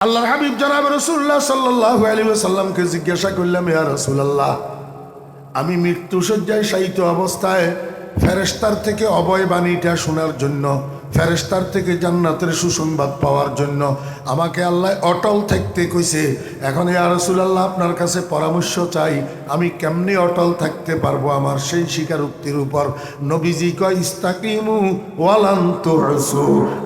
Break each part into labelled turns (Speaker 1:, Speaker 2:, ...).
Speaker 1: আল্লাহর হাবিব জনাব রাসূলুল্লাহ সাল্লাল্লাহু আলাইহি ওয়াসাল্লামকে জিজ্ঞাসা করলাম, ইয়া রাসূলুল্লাহ, আমি মৃত্যুশয্যায় শায়িত অবস্থায় ফেরেশতার থেকে অভয় বাণীটা শোনার জন্য, ফেরেশতার থেকে জান্নাতের সুসংবাদ পাওয়ার জন্য আমাকে আল্লাহ অটল থাকতে কইছে। এখন ইয়া রাসূলুল্লাহ, আপনার কাছে পরামর্শ চাই, আমি কেমনে অটল থাকতে পারবো আমার সেই স্বীকারোক্তির উপর? নবীজি কয়, ইস্তাকিমু ওয়ালান তুহসু।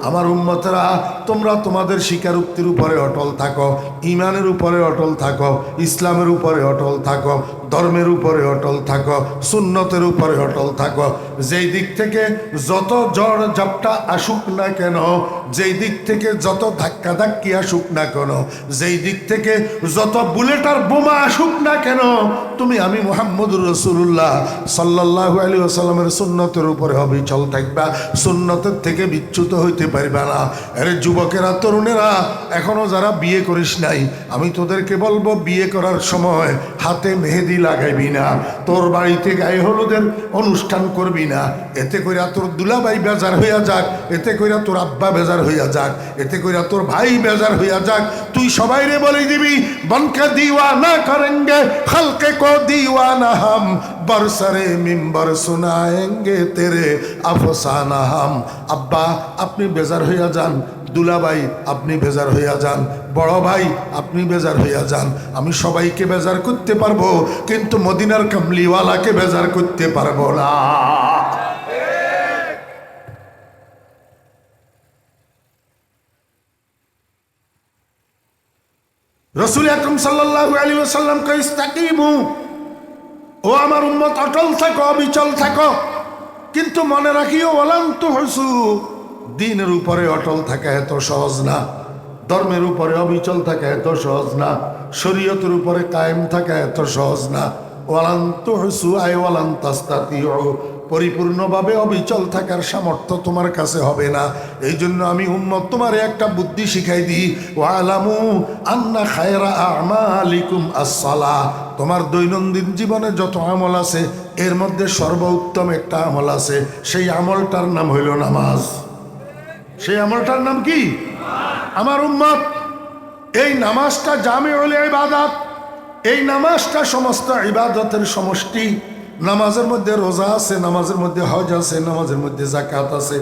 Speaker 1: আমার উম্মতেরা, তোমরা তোমাদের স্বীকারোক্তির উপরে অটল থাকো, ঈমানের উপরে অটল থাকো, ইসলামের উপরে অটল থাকো, ধর্মের উপরে অটল থাকো, সুন্নতের উপরে অটল থাকো। যেই দিক থেকে যত ঝড় ঝাপটা আসুক না কেন, যেই দিক থেকে যত ধাক্কা ধাক্কি আসুক না কেন, যেই দিক থেকে যত বুলেট আর বোমা আসুক না কেন, তুমি আমি মুহাম্মদুর রাসূলুল্লাহ সাল্লাল্লাহু আলাইহি ওয়াসাল্লামের সুন্নতের উপরে অবিচল থাকবা, সুন্নতের থেকে বিচ্যুত হইতে পারবা না। আরে যুবকেরা, তরুণেরা, এখনো যারা বিয়ে করিস নাই, আমি তোদেরকে বলবো, বিয়ে করার সময় হাতে মেহেদি লাগাইবি না, তোর বাড়িতে গায়ে হলুদের অনুষ্ঠান করবি না। এতে কইরা তোর দুলাভাই বেজার হইয়া যাক, এতে কইরা তোর আব্বা বেজার হইয়া যাক, এতে কইরা তোর ভাই বেজার হইয়া যাক। তুই সবাইরে বলে দিবি, বনকে দিওয়ানা করেঙ্গে খালকে কো দিওয়ানা হাম, বরসরে মিম্বর সুনায়েঙ্গে তেরে আফসানা হাম। আব্বা আপনি বেজার হইয়া যান, দুলাভাই আপনি বেজার হইয়া যান, বড় ভাই আপনি বেজার হইয়া যান, আমি সবাইকে বেজার করতে পারবো, কিন্তু মদিনার কামলিওয়ালাকে বেজার করতে পারবো না। রাসূল আকরাম সাল্লাল্লাহু আলাইহি ওয়াসাল্লাম কয়, ইস্তাকিমু, ও আমার উম্মত, অটল থাকো, অবিচল থাকো, কিন্তু মনে রাখিও ওয়ালান তুহসু, দ্বীনের উপরে অটল থাকা এত সহজ না, ধর্মের উপরে অবিচল থাকা এত সহজ না, শরীয়তের উপরে কায়েম থাকা এত সহজ না। ওয়ালান তুহসু আয় ওয়ালান তাস্তাতিউ, পরিপূর্ণভাবে অবিচল থাকার সামর্থ্য তোমার কাছে হবে না। এই জন্য আমি উম্মত তোমারে একটা বুদ্ধি শিখাই দিই, ওয়ালামু আন্না খায়রা আমালিকুম আসসালাহ। তোমার দৈনন্দিন জীবনে যত আমল আছে, এর মধ্যে সর্বোত্তম একটা আমল আছে, সেই আমলটার নাম হইল নামাজ। সেই আমলটার নাম কি? আমার উম্মত, এই নামাজটা জামিউল ইবাদত, এই নামাজটা সমস্ত ইবাদতের সমষ্টি। নামাজের মধ্যে রোজা আছে, নামাজের মধ্যে হজ আছে, নামাজের মধ্যে যাকাত আছে,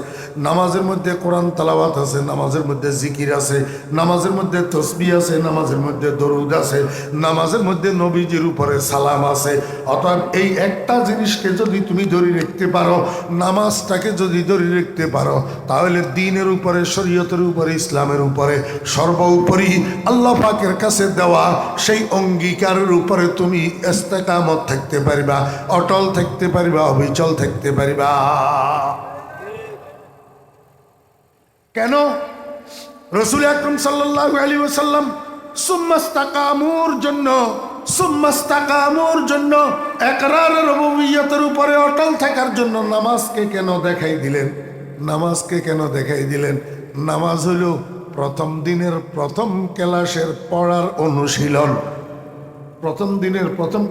Speaker 1: নামাজের মধ্যে কোরআন তেলাওয়াত আছে, নামাজের মধ্যে জিকির আছে, নামাজের মধ্যে তসবিহ আছে, নামাজের মধ্যে দরুদ আছে, নামাজের মধ্যে নবীজির উপরে সালাম আছে। অতএব এই একটা জিনিসকে যদি তুমি ধরে রাখতে পারো, নামাজটাকে যদি ধরে রাখতে পারো, তাহলে দ্বীনের উপরে, শরীয়তের উপরে, ইসলামের উপরে, সর্বোপরি আল্লাহ পাকের কাছে দেওয়া সেই অঙ্গীকারের উপরে তুমি ইস্তেকামত থাকতে পারবা, অটল থাকতে পারবা, অবিচল থাকতে পারবা। কেন? রাসূল আকরাম সাল্লাল্লাহু আলাইহি ওয়াসাল্লাম সুম্মাস্তাকামুর জন্য ইকরার রুবুবিয়্যতের উপরে অটল থাকার জন্য নামাজকে কেন দেখাই দিলেন? নামাজকে কেন দেখাই দিলেন? নামাজ হলো প্রথম দিনের প্রথম ক্লাসের পড়ার অনুশীলন। প্রথম দিনের প্রথম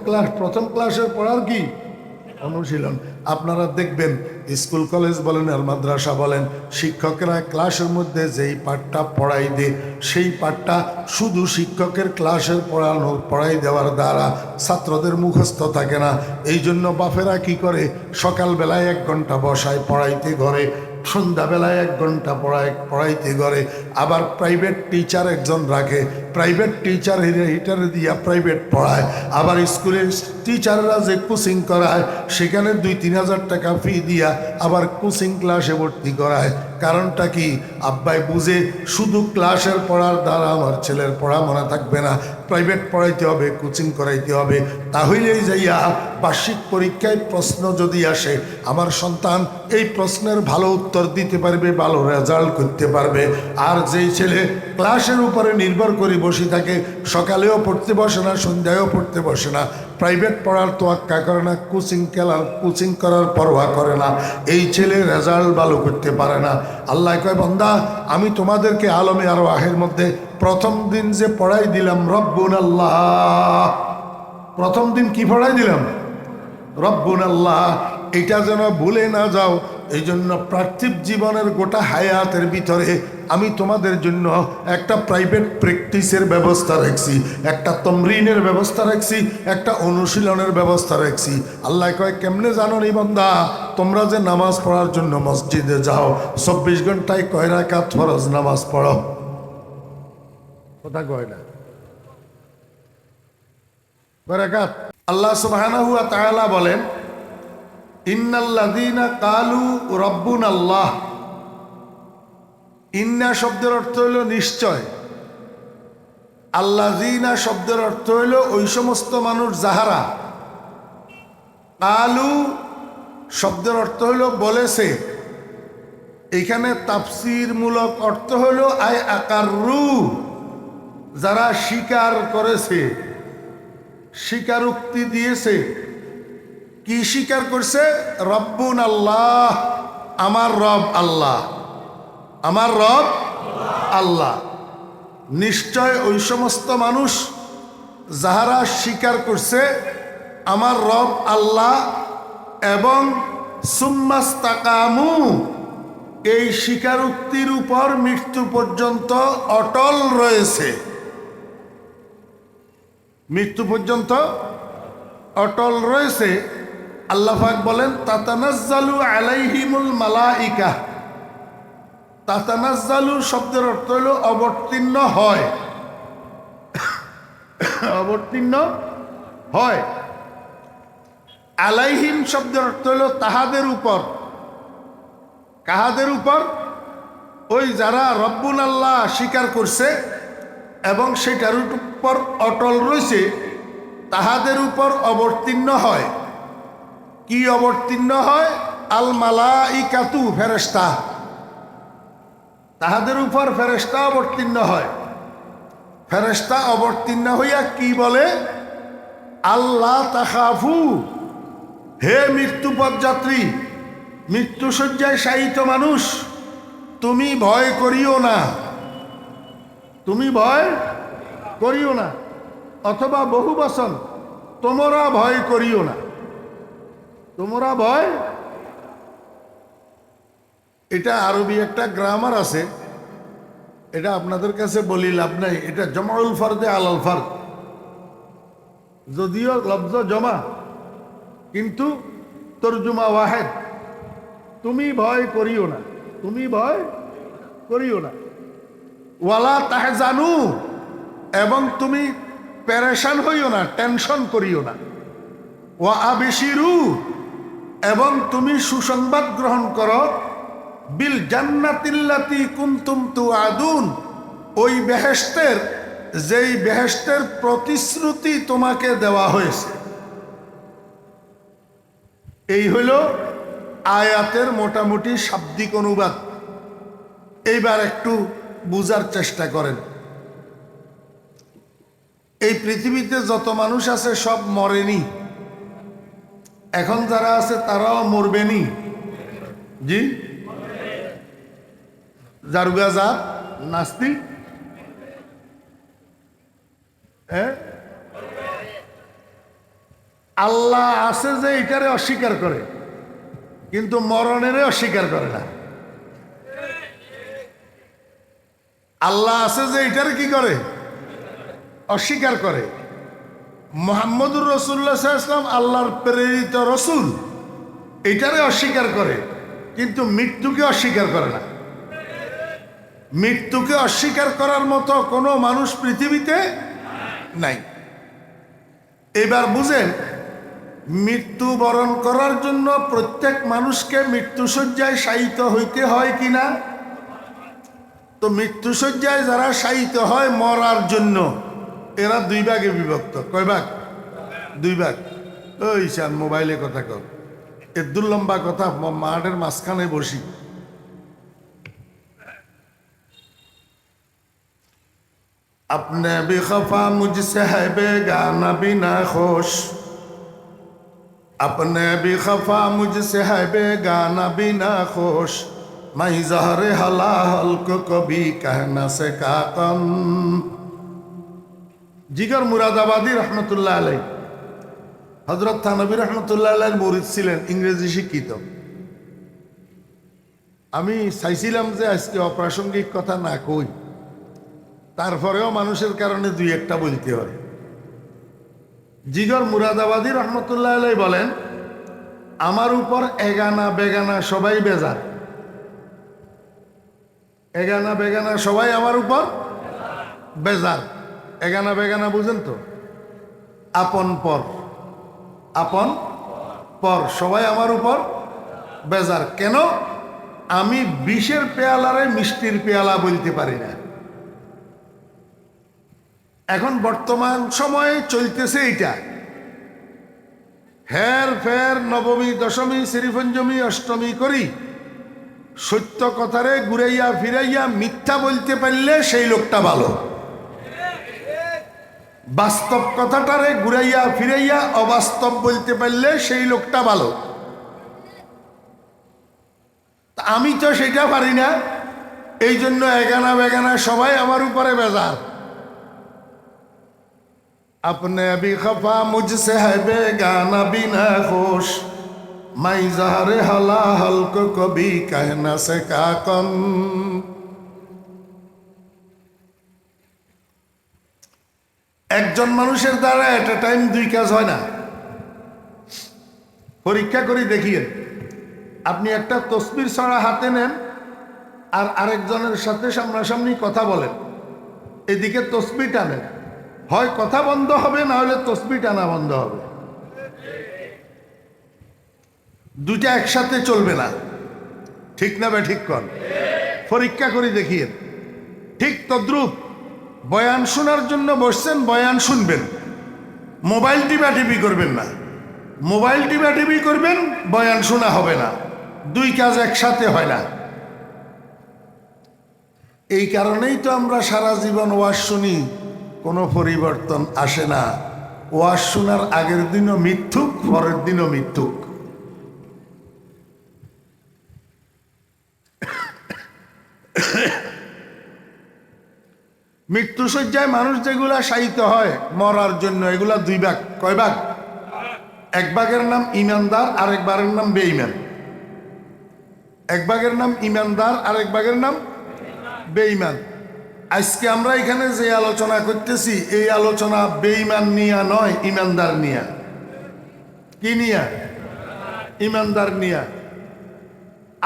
Speaker 1: ক্লাসের পড়ার কি অনুশীলন। আপনারা দেখবেন, স্কুল কলেজ বলেন আর মাদ্রাসা বলেন, শিক্ষকেরা ক্লাসের মধ্যে যেই পাঠটা পড়াই দেয়, সেই পাঠটা শুধু শিক্ষকের ক্লাসের পড়াই দেওয়ার দ্বারা ছাত্রদের মুখস্থ থাকে না। এই জন্য বাপেরা কি করে, সকালবেলায় 1 ঘন্টা বসায় পড়াইতে ঘরে, সন্ধ্যাবেলায় 1 ঘন্টা পড়াইতে ঘরে, আবার প্রাইভেট টিচার একজন রাখে, প্রাইভেট টিচার হিটারে দিয়া প্রাইভেট পড়ায়, আবার স্কুলের টিচাররা যে কোচিং করায় সেখানে 2-3 হাজার টাকা ফি দিয়া আবার কোচিং ক্লাসে ভর্তি করায়। কারণটা কি? আব্বাই বুঝে শুধু ক্লাসের পড়ার দ্বারা আমার ছেলের পড়া মনে থাকবে না, প্রাইভেট পড়াইতে হবে, কোচিং করাইতে হবে। তাহলেই যাইয়া বার্ষিক পরীক্ষায় প্রশ্ন যদি আসে, আমার সন্তান এই প্রশ্নের ভালো উত্তর দিতে পারবে, ভালো রেজাল্ট করতে পারবে। আর যেই ছেলে ক্লাসের উপরে নির্ভর করে বসে থাকে, সকালেও পড়তে বসে না, সন্ধ্যায়ও পড়তে বসে না, প্রাইভেট পড়ার তোয়াক্কা করে না, কোচিং করার পরোয়া করে না, এই ছেলে রেজাল্ট ভালো করতে পারে না। আল্লাহ কয়, বান্দা, আমি তোমাদেরকে আলমে আর ওয়াহের মধ্যে প্রথম দিন যে পড়াই দিলাম রব্বুন আল্লাহ, প্রথম দিন কি পড়াই দিলাম? রব্বুন আল্লাহ। এটা যেন ভুলে না যাও, এই জন্য পার্থিব জীবনের গোটা হায়াতের ভিতরে আমি তোমাদের জন্য একটা প্রাইভেট প্র্যাকটিসের ব্যবস্থা রাখছি, একটা তমরিনের ব্যবস্থা রাখছি, একটা অনুশীলনের ব্যবস্থা রাখছি। আল্লাহ কয় কেমনে জানো নি বান্দা, তোমরা যে নামাজ পড়ার জন্য মসজিদে যাও 24 ঘন্টায় কয় রাকাত ফরজ নামাজ পড়ো? কথা কয় না, কয় রাকাত? আল্লাহ সুবহানাহু ওয়া তাআলা বলেন ইন্নাল্লাযীনা ক্বালু রাব্বুনাল্লাহ। ইন্না শব্দের অর্থ হইল নিশ্চয়, আল্লাযীনা শব্দের অর্থ হইল ওই সমস্ত মানুষ যাহারা, ক্বালু শব্দের অর্থ হইল বলেছে। এখানে তাফসীরমূলক অর্থ হইল আই আকাররু, যারা স্বীকার করেছে, স্বীকারোক্তি দিয়েছে। কি স্বীকার করছে? রব্বুন আল্লাহ, আমার রব আল্লাহ, আমার রব আল্লাহ। নিশ্চয় ওই সমস্ত মানুষ যাহারা স্বীকার করছে আমার রব আল্লাহ এবং সুম্মাস্তাকামু, এই স্বীকারোক্তির উপর মৃত্যু পর্যন্ত অটল রয়েছে, মৃত্যু পর্যন্ত অটল রয়েছে। আল্লাহ পাক বলেন তাতানাজ্জালু আলাইহিমুল মালাইকা। তাতানাজ্জালু শব্দের অর্থ হল অবতীর্ণ হয়, অবতীর্ণ হয়। আলাইহিম শব্দের অর্থ হল তাহাদের উপর। কাহাদের উপর? ওই যারা রব্বুন আল্লাহ স্বীকার করছে এবং সেটার উপর অটল রয়েছে, তাহাদের উপর অবতীর্ণ হয়। কি অবতীর্ণ হয়? আল মালাইকাতু, ফেরেশতা। তাহাদের উপর ফেরেশতা অবতীর্ণ হয়। ফেরেশতা অবতীর্ণ হইয়া কি বলে? আল্লাহ তাখাফু, হে মৃত্যুপথযাত্রী, মৃত্যুশয্যায় শায়িত মানুষ, তুমি ভয় করিও না, তুমি ভয় করিও না। অথবা বহু বচন, তোমরা ভয় করিও না, তোমরা ভয়। এটা আরবি একটা গ্রামার আছে, এটা আপনাদের কাছে বলি লাভ নাই। এটা জমাউল ফারদে আলাল ফারদ, যদিও লফজ জমা কিন্তু তরজুমা ওয়াহেদ। তুমি ভয় করিও না, তুমি ভয় করিও না। ওয়ালা তাহজানু, এবং তুমি পেরেশান হইও না, টেনশন করিও না। ওয়া আবিশিরু, এবং তুমি সুসংবাদ গ্রহণ করো। বিল জান্নাতিল্লাতি কুনতুম তুআদুন, ওই বেহেশতের, যেই বেহেশতের প্রতিশ্রুতি তোমাকে দেওয়া হয়েছে। এই হইল আয়াতের মোটামুটি শাব্দিক অনুবাদ। এইবার একটু বুঝার চেষ্টা করেন। এই পৃথিবীতে যত মানুষ আছে সব মরেনি, এখন যারা আছে তারাও মরবেনি। জি, জারুগা জাত নাস্তিক, আল্লাহ আছে যে এটারে অস্বীকার করে, কিন্তু মরণের অস্বীকার করে না। আল্লাহ আছে যে এটারে কি করে? অস্বীকার করে। মুহাম্মদুর রাসূলুল্লাহ সাল্লাল্লাহু আলাইহি ওয়াসাল্লাম আল্লাহর প্রেরিত রসুল, এটারে অস্বীকার করে, কিন্তু মৃত্যুকে অস্বীকার করে না। মৃত্যুকে অস্বীকার করার মতো কোনো মানুষ পৃথিবীতে নাই। এবার বুঝেন, মৃত্যুবরণ করার জন্য প্রত্যেক মানুষকে মৃত্যুশয্যায় শায়িত হইতে হয় কিনা? তো মৃত্যুশয্যায় যারা শায়িত হয় মরার জন্য, এরা দুই ভাগে বিভক্ত। কয় ভাগ? দুই ভাগ। ওই শান মোবাইলে কথা কর, এর দুর্লম্বা কথা মাঠের মাঝখানে বসি। अपने भी खफा मुझसे है बेगाना बिना खुश, अपने भी खफा मुझसे है बेगाना बिना खुश, मैं ज़हर हलाल को कभी कह न सका कम। जिगर मुरादाबादी रहमतुल्लाह अलैह, हजरत थानवी रहमतुल्लाह अलैह मुरीद ছিলেন, ইংরেজি শিক্ষিত। আমি চাইছিলাম যে আজকে অপ্রাসঙ্গিক কথা না কই, তারপরেও মানুষের কারণে দুই একটা বলতে হয়। জিগর মুরাদাবাদী রহমতুল্লাহ আলাই বলেন, আমার উপর এগানা বেগানা সবাই বেজার। এগানা বেগানা সবাই আমার উপর বেজার। এগানা বেগানা বুঝেন তো? আপন পর, আপন পর সবাই আমার উপর বেজার। কেন? আমি বিষের পেয়ালারে মিষ্টির পেয়ালা বলতে পারি না। এখন বর্তমান সময়ে চলতেছে এইটা, হের ফের নবমী দশমী শ্রীপঞ্চমী অষ্টমী করি সত্য কথারে ঘুরাইয়া ফিরাইয়া মিথ্যা বলতে পারলে সেই লোকটা ভালো, বাস্তব কথাটারে ঘুরাইয়া ফিরাইয়া অবাস্তব বলতে পারলে সেই লোকটা ভালো। আমি তো সেটা পারি না, এই জন্য এগানা বেগানা সবাই আমার উপরে বেজার। अपने भी खफा मुझसे है बेगाना बिना खुश, मैं इजहार हला हल को कभी कह न सका कम। একজন মানুষের দ্বারা এট এ টাইম দুই কাজ হয় না। পরীক্ষা করে দেখিয়েন, আপনি একটা তসবির ছড়া হাতে নেন আর আরেকজনের সাথে সামনাসামনি কথা বলেন, এদিকে তসবি টানেন, হয় কথা বন্ধ হবে, না হলে তসবি টানা বন্ধ হবে। দুইটা একসাথে চলবে না, ঠিক না? ঠিক কর, পরীক্ষা করে দেখিয়ে। ঠিক তদ্রুপ বয়ান শোনার জন্য বসছেন, বয়ান শুনবেন, মোবাইল টিপি করবেন না। মোবাইল টিপি করবেন, বয়ান শোনা হবে না, দুই কাজ একসাথে হয় না। এই কারণেই তো আমরা সারা জীবন ওয়াজ শুনি, কোনো পরিবর্তন আসে না। ওয়াজ শোনার আগের দিনও মিথ্যুক, পরের দিনও মিথ্যুক। মৃত্যুশয্যায় মানুষ যেগুলা শায়িত হয় মরার জন্য, এগুলা দুই ভাগ। কয় ভাগ? এক ভাগের নাম ইমানদার, আরেক ভাগের নাম বেঈমান। এক ভাগের নাম ইমানদার, আরেক ভাগের নাম বেঈমান। আজকে আমরা এখানে যে আলোচনা করতেছি, এই আলোচনা বেঈমান নিয়া নয়, ইমানদার নিয়া। কি নিয়া? ইমানদার নিয়া।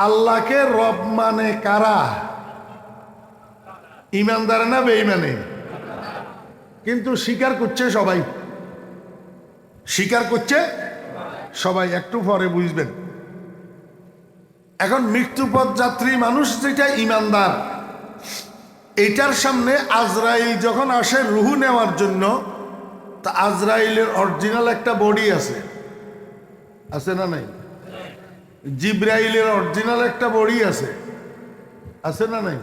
Speaker 1: আল্লাহকে রব মানে কারা? ইমানদার না বেঈমানে? কিন্তু স্বীকার করছে সবাই, স্বীকার করছে সবাই। একটু পরে বুঝবেন। এখন মৃত্যুপথ যাত্রী মানুষ যেটা ইমানদার, এটার সামনে আজরাইল যখন আসে রুহু নেওয়ার জন্য, তা আজরাইলের অরিজিনাল একটা বডি আছে, আছে না নাই? জিব্রাইলের অরিজিনাল একটা বডি আছে, আছে না নাই?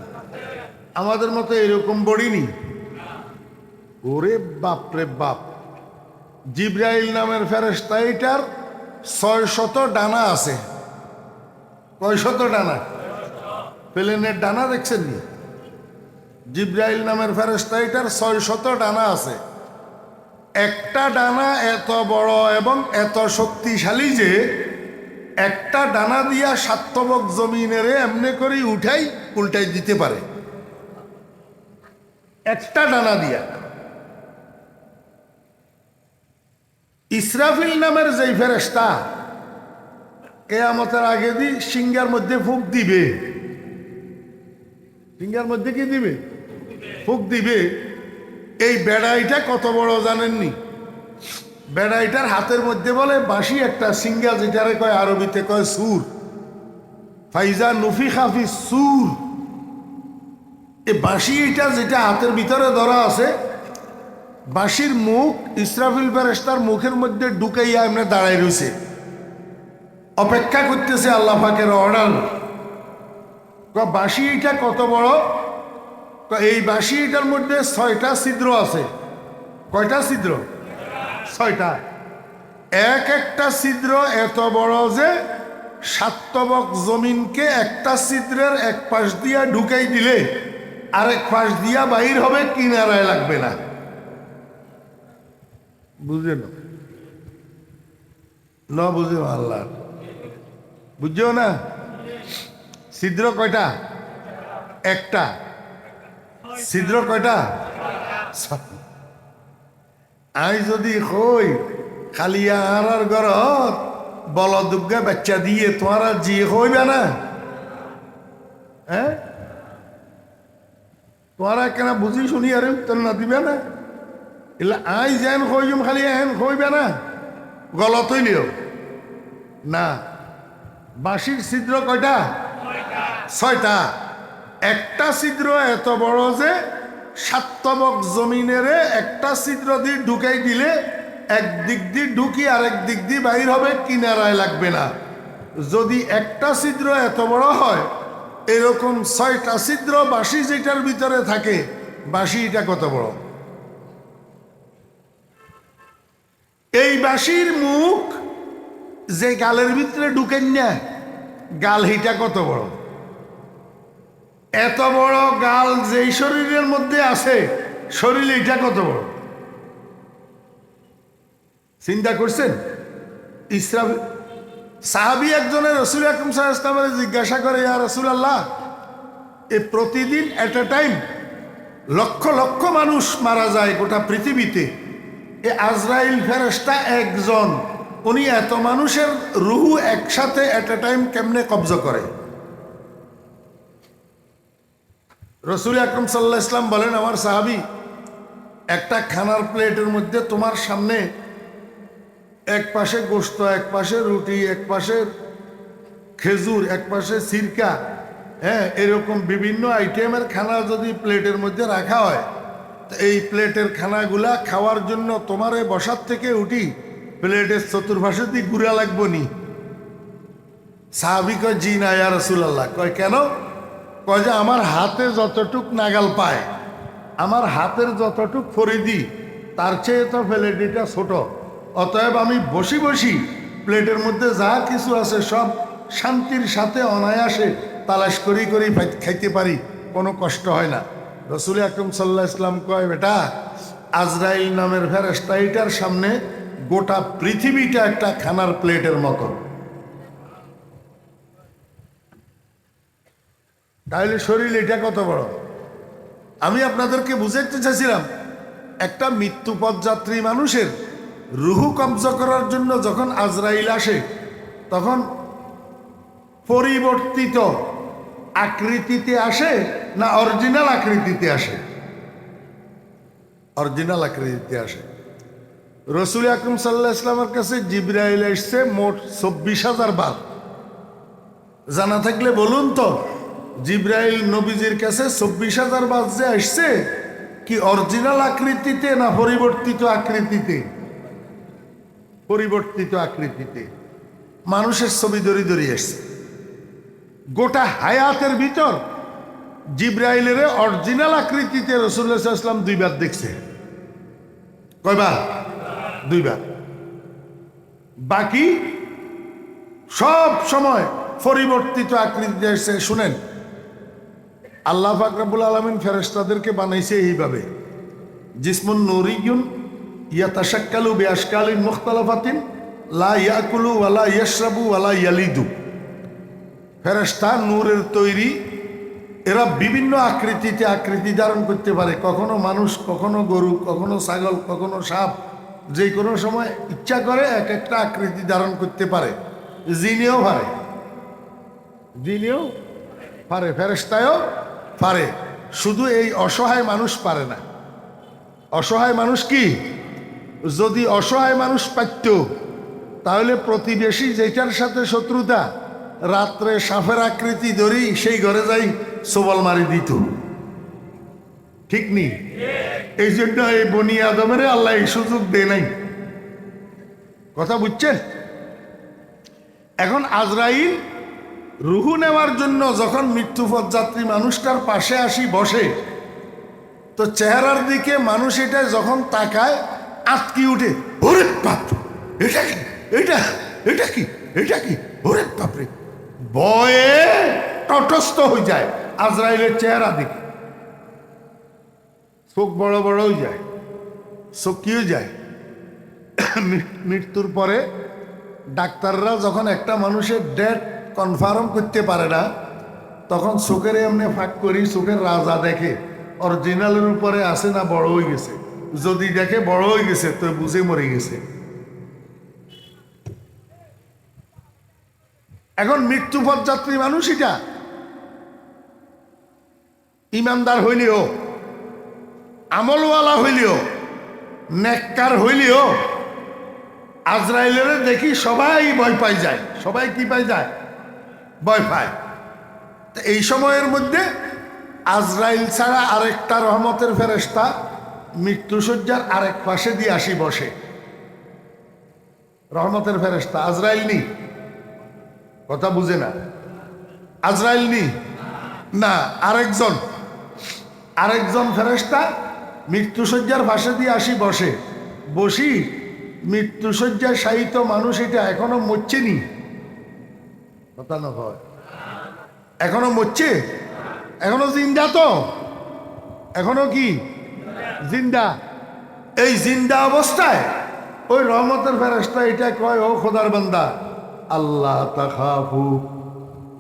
Speaker 1: আমাদের মতো এরকম বডি নেই। ওরে বাপ রে বাপ! জিব্রাইল নামের ফেরেশতা, এটার 600 ডানা আছে। কয়শত ডানা? প্লেনের ডানা দেখছেন নি? জিব্রাইল নামের ফেরেশতা, এটার 600 ডানা আছে। একটা ডানা এত বড় এবং এত শক্তিশালী যে একটা ডানা দিয়া সাতবক জমিনের এমনি করে উঠাই উল্টাই দিতে পারে, একটা ডানা দিয়া। ইসরাফিল নামের যেই ফেরেশতা, কিয়ামতের আগে সিংহার মধ্যে ফুঁক দিবে। সিংহার মধ্যে কি দিবে? ফুঁক দিবে। এই বেড়াইটা কত বড় জানেননি? বেড়াইটার হাতের মধ্যে বলে বাঁশি একটা, সিংহা যেটারে কয় আরবিতে কয় সুর। ফাইজা নুফিখা ফি সুর। এই বাঁশিটা যেটা হাতের ভিতরে ধরা আছে, বাঁশির মুখ ইসরাফিল ফেরেশতার মুখের মধ্যে ঢুকাইয়া এমনি দাঁড়াই রয়েছে, অপেক্ষা করতেছে আল্লাহ পাকের অর্ডার। বাঁশিটা কত বড়? এই বাঁশিটার মধ্যে 6টা ছিদ্র আছে। কয়টা ছিদ্র? 6টা। এক একটা ছিদ্র এত বড় যে সাতবক জমিনকে একটা ছিদ্রের এক পাশ দিয়া ঢুকাই দিলে আরেক পাশ দিয়া বাহির হবে, কিনারায় লাগবে না। বুঝলেন না? বুঝে আল্লাহ বুঝছো না? ছিদ্র কয়টা? একটা। ছিদ্র কয়টা? আই যদি কই খালিয়া আর ঘরত বল দুর্গা বাচ্চা দিয়ে তোমার জি হইবে না? হ্যাঁ, তোরা কেন বুঝি শুনি আর উত্তর না দিবে না? এলে আই যেন কইম খালি এহেন কইবে না, গলত হইলেও না। বাঁশির ছিদ্র কয়টা? ছয়টা। একটা ছিদ্র এত বড় যে সাতবক জমিনেরে একটা ছিদ্র দিয়ে ঢুকাই দিলে একদিক দিয়ে ঢুকি আরেক দিক দিয়ে বাহির হবে, কিনারায় লাগবে না। যদি একটা ছিদ্র এত বড় হয়, এরকম ছয়টা ছিদ্র বাঁশি যেটার ভিতরে থাকে, বাঁশি এটা কত বড়? এই বাঁশির মুখ যে গালের ভিতরে ঢুকেন না, গাল হিটা কত বড়? এত বড় গাল যেই শরীরের মধ্যে আছে, শরীর এটা কত বড়? চিন্তা করছেন? ইসরাফিল সাহাবী একজনের রাসূল আকরাম সাল্লাল্লাহু আলাইহি ওয়াসাল্লাম জিজ্ঞাসা করে, ইয়া রাসূলুল্লাহ, এ প্রতিদিন এট এ টাইম লক্ষ লক্ষ মানুষ মারা যায় গোটা পৃথিবীতে, এ আজরাইল ফেরেশতা একজন, উনি এত মানুষের রুহু একসাথে এট এ টাইম কেমনে কবজা করে? রাসূল আকরাম সাল্লাল্লাহু আলাইহি ওয়াসাল্লাম বলেন, আমার সাহাবী, একটা খানার প্লেটের মধ্যে তোমার সামনে এক পাশে গোশত, এক পাশে রুটি, এক পাশে খেজুর, এক পাশে সিরকা, হ্যাঁ, এরকম বিভিন্ন আইটেমের খানা যদি প্লেটের মধ্যে রাখা হয়, তো এই প্লেটের খানাগুলা খাওয়ার জন্য তোমারে বসার থেকে উঠি প্লেটের চতুর্পাশে দিয়ে ঘুরা লাগবো নি? সাহাবী কয়, জি না ইয়া রাসূলুল্লাহ। কয় কেন? কয় যে আমার হাতে যতটুক নাগাল পায়, আমার হাতের যতটুক ফরিদি, তার চেয়ে তো প্লেটটা ছোট, অতএব আমি বসি বসি প্লেটের মধ্যে যা কিছু আছে সব শান্তির সাথে অনায়াসে তালাশ করি করি খাইতে পারি, কোনো কষ্ট হয় না। রাসূল আকরাম সাল্লাল্লাহু আলাইহি ওয়াসাল্লাম কয়, বেটা, আজরাইল নামের ফেরেশতা এইটার সামনে গোটা পৃথিবীটা একটা খানার প্লেটের মতো। তাহলে শরীর এটা কত বড়? আমি আপনাদেরকে বুঝাইতে চাইছিলাম, একটা মৃত্যুপথযাত্রী মানুষের রুহু কবজা করার জন্য যখন আজরাইল আসে, তখন পরিবর্তিত আকৃতিতে আসে না অরিজিনাল আকৃতিতে আসে? অরিজিনাল আকৃতিতে আসে। রাসূল আকরাম সাল্লাল্লাহু আলাইহি ওয়াসাল্লামের কাছে জিবরাইল এসেছে মোট 24,000 বার। জানা থাকলে বলুন তো, জিবরাইল নবীজির কাছে 24,000 বার যে আসছে, কি অরিজিনাল আকৃতিতে না পরিবর্তিত আকৃতিতে? পরিবর্তিত আকৃতিতে। মানুষের ছবি ধরি ধরি আসছে। গোটা হায়াতের ভিতর জিবরাইলের অরিজিনাল আকৃতিতে রাসূলুল্লাহ সাল্লাল্লাহু আলাইহি ওয়াসাল্লাম 2 বার দেখছে। কয়বার? 2 বার। বাকি সব সময় পরিবর্তিত আকৃতিতে আসছে। শুনেন, আল্লাহ পাক রব্বুল আলামিন ফেরেশতাদেরকে বানাইছে এইভাবে, জিসমুন নূরিয়্যুন ইয়াতাশাক্কালু বিআশকালিন মুখতালিফাতিন লা ইয়াকুলু ওয়ালা ইয়াশরাবু ওয়ালা ইয়ালিদু। ফেরেশতা নূরের তৈরি, এরা বিভিন্ন আকৃতিতে আকৃতি ধারণ করতে পারে, কখনো মানুষ, কখনো গরু, কখনো ছাগল, কখনো সাপ, যে কোনো সময় ইচ্ছা করে এক একটা আকৃতি ধারণ করতে পারে। জিনেও পারে, জিনেও পারে, ফেরেশতায়ও পারে, শুধু এই অসহায় মানুষ পারে না। অসহায় মানুষ কি? যদি অসহায় মানুষ পারত, তাহলে প্রতিবেশী যেটার সাথে শত্রুতা, রাত্রে সাপের আকৃতি ধরি সেই ঘরে যাই সবল মারি দিত, ঠিক নি? এই জন্য এই বনি আদমের আল্লাহ এই সুযোগ দেয় নাই। কথা বুঝছেন? এখন আজরাইল রুহু নেওয়ার জন্য যখন মৃত্যুপথযাত্রী মানুষটার পাশে আসি বসে, তো চেহারার দিকে মানুষ এটা যখন তাকায় আটকি উঠে, ওরে বাপ, এটা কি, এটা এটা কি, এটা কি, ওরে বাপরে, ভয়ে তটস্থ হয়ে যায় আজরাইলের চেহারা দিকে। চোখ বড় বড় হয়ে যায়, চোখ কি হয়ে যায়? মৃত্যুর পরে ডাক্তাররা যখন একটা মানুষের ডেথ কনফার্ম করতে পারে না, তখন চোখের এমনি ফাঁক করি, চোখের রাজা দেখে অরিজিনালের উপরে আছে না বড় হয়ে গেছে। যদি দেখে বড় হয়ে গেছে তো বুঝে মরে গেছে। এখন মৃত্যুপথ যাত্রী মানুষ এটা ইমানদার হইলেও, আমলওয়ালা হইলেও, নেককার হইলেও আজরাইলের দেখি সবাই ভয় পাই যায়। সবাই কি পাই যায়? ভয় পায়। এই সময়ের মধ্যে আজরাইল ছাড়া আরেকটা রহমতের ফেরেশতা মৃত্যুসজ্জার আরেক পাশে দিয়ে আসি বসে। রহমতের ফেরেশতা আজরাইল নি, কথা বুঝে না, আজরাইল নি না, আরেকজন ফেরেশতা মৃত্যুসজ্জার পাশে দিয়ে আসি বসে। বসি মৃত্যুসজ্জায় শায়িত মানুষ এটা এখনো মরছেনি, কথা না হয়, এখনো মরছে, এখনো জিন্দা, তো এখনো কি জিন্দা। এই জিন্দা অবস্থায় ওই রহমতের ফেরেশতা এটা কয়, ও খোদার বান্দা, আল্লাহ তাখাফু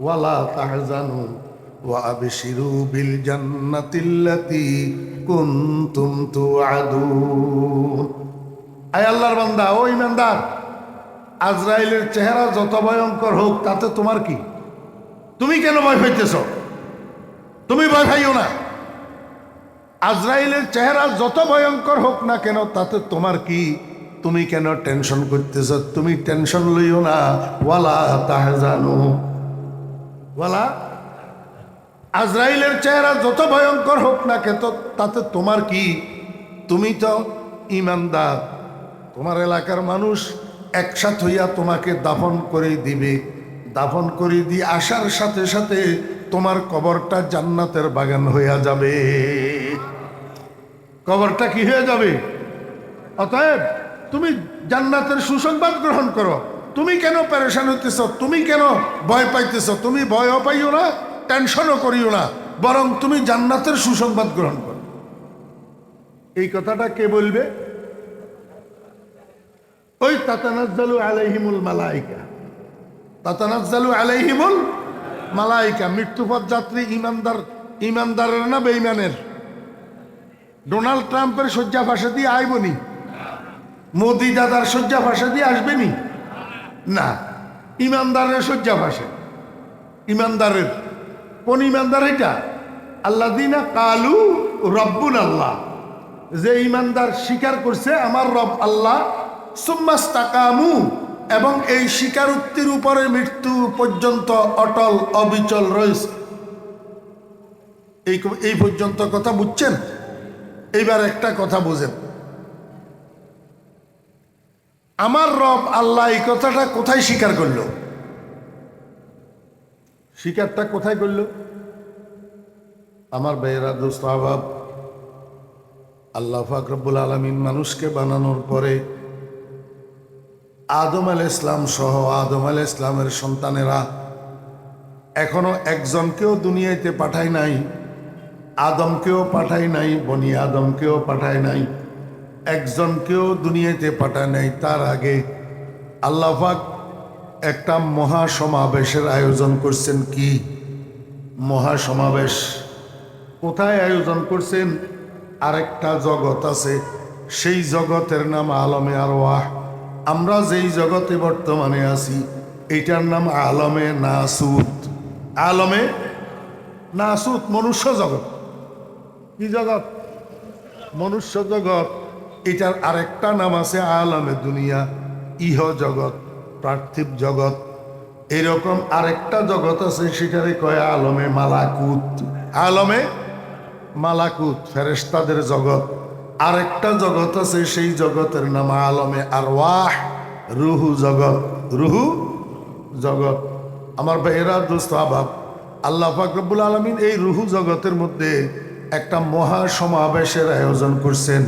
Speaker 1: ওয়ালা তাহজানু ওয়া আবশিরু বিল জান্নাতিল্লাতী কুনতুম তুআদুন। আয় আল্লাহর বান্দা, ও ইমানদার, আজরাইলের চেহারা যত ভয়ঙ্কর হোক তাতে তোমার কি? তুমি কেন ভয় পাইতেছ? তুমি ভয় পাইও না। আজরাইলের চেহারা যত ভয়ঙ্কর হোক না কেন তাতে তোমার কি? তুমি কেন টেনশন করতেছ? তুমি টেনশন লইও না। ওয়ালা তাহজানু ওয়ালা, আজরাইলের চেহারা যত ভয়ঙ্কর হোক না কেন তাতে তোমার কি? তুমি তো ইমানদার। তোমার এলাকার মানুষ একসাথ হইয়া তোমাকে দাফন করে দিবে। দাফন করে দিয়ে আসার সাথে সাথে তোমার কবরটা জান্নাতের বাগান হইয়া যাবে। কবরটা কি হয়ে যাবে? অতএব তুমি জান্নাতের সুসংবাদ গ্রহণ করো। তুমি কেন পেরেশান হইতেছ? তুমি কেন ভয় পাইতেছ? তুমি ভয়ও পাইও না, টেনশনও করিও না, বরং তুমি জান্নাতের সুসংবাদ গ্রহণ করো। এই কথাটা কে বলবে? ওই তাতানাজ্জালু আলাইহিমুল মালাইকা, তাতানাজ্জালু আলাইহিমুল মালাইকা। মৃত্যুপথ যাত্রী ইমানদারের না বেঈমানের? ডোনাল্ড ট্রাম্পের শয্যা ফাঁসে দিয়ে আইবনি? মোদি দাদার শয্যা ফাঁসে দিয়ে আসবেনি? না, ইমানদারের শয্যা ফাঁসে। ইমানদারের কোন ইমানদার? এটা আল্লাযীনা কালু রব্বুনা আল্লাহ, যে ইমানদার স্বীকার করছে আমার রব আল্লাহ, সুম্মাস্তাকামু, এবং এই স্বীকারোক্তির উপরে মৃত্যু পর্যন্ত অটল অবিচল রয়েছে। এই পর্যন্ত কথা বুঝছেন? এইবার একটা কথা বুঝেন, আমার রব আল্লাহ এই কথাটা কোথায় স্বীকার করলো? স্বীকারটা কোথায় করলো? আমার ভাইয়েরা, দোস্ত আহবাব, আল্লাহ পাক রব্বুল আলামিন মানুষকে বানানোর পরে আদম আলাইহিস সালাম সহ আদম আলাইহিস সালামের সন্তানেরা এখনো একজনকেও দুনিয়াতে পাঠায় নাই। আদমকেও পাঠায় নাই, বনি আদমকেও পাঠায় নাই, একজনকেও দুনিয়াতে পাঠায় নাই। তার আগে আল্লাহ পাক একটা মহাসমাবেশের আয়োজন করছেন। কি মহাসমাবেশ? কোথায় আয়োজন করছেন? আরেকটা জগৎ আছে, সেই জগতের নাম আলমে আরওয়াহ। আমরা যেই জগতে বর্তমানে আছি এইটার নাম আলমে নাসুত। আলমে নাসুত, মনুষ্য জগৎ। কি জগৎ? মনুষ্য জগৎ। এটার আরেকটা নাম আছে আলমে দুনিয়া, ইহ জগৎ, পার্থিব জগৎ। এরকম আরেকটা জগৎ আছে, সেটারে কয় আলমে মালাকুত। আলমে মালাকুত, ফেরেশতাদের জগৎ। আরেকটা জগৎ আছে, সেই জগতের নাম আলমে আরওয়াহ, রুহু জগৎ। রুহু জগৎ। আমার ভাইয়েরা, দোস্ত আহবাব, আল্লাহ পাক রব্বুল আলামিন এই রুহু জগতের মধ্যে একটা মহাসমাবেশের আয়োজন করছেন।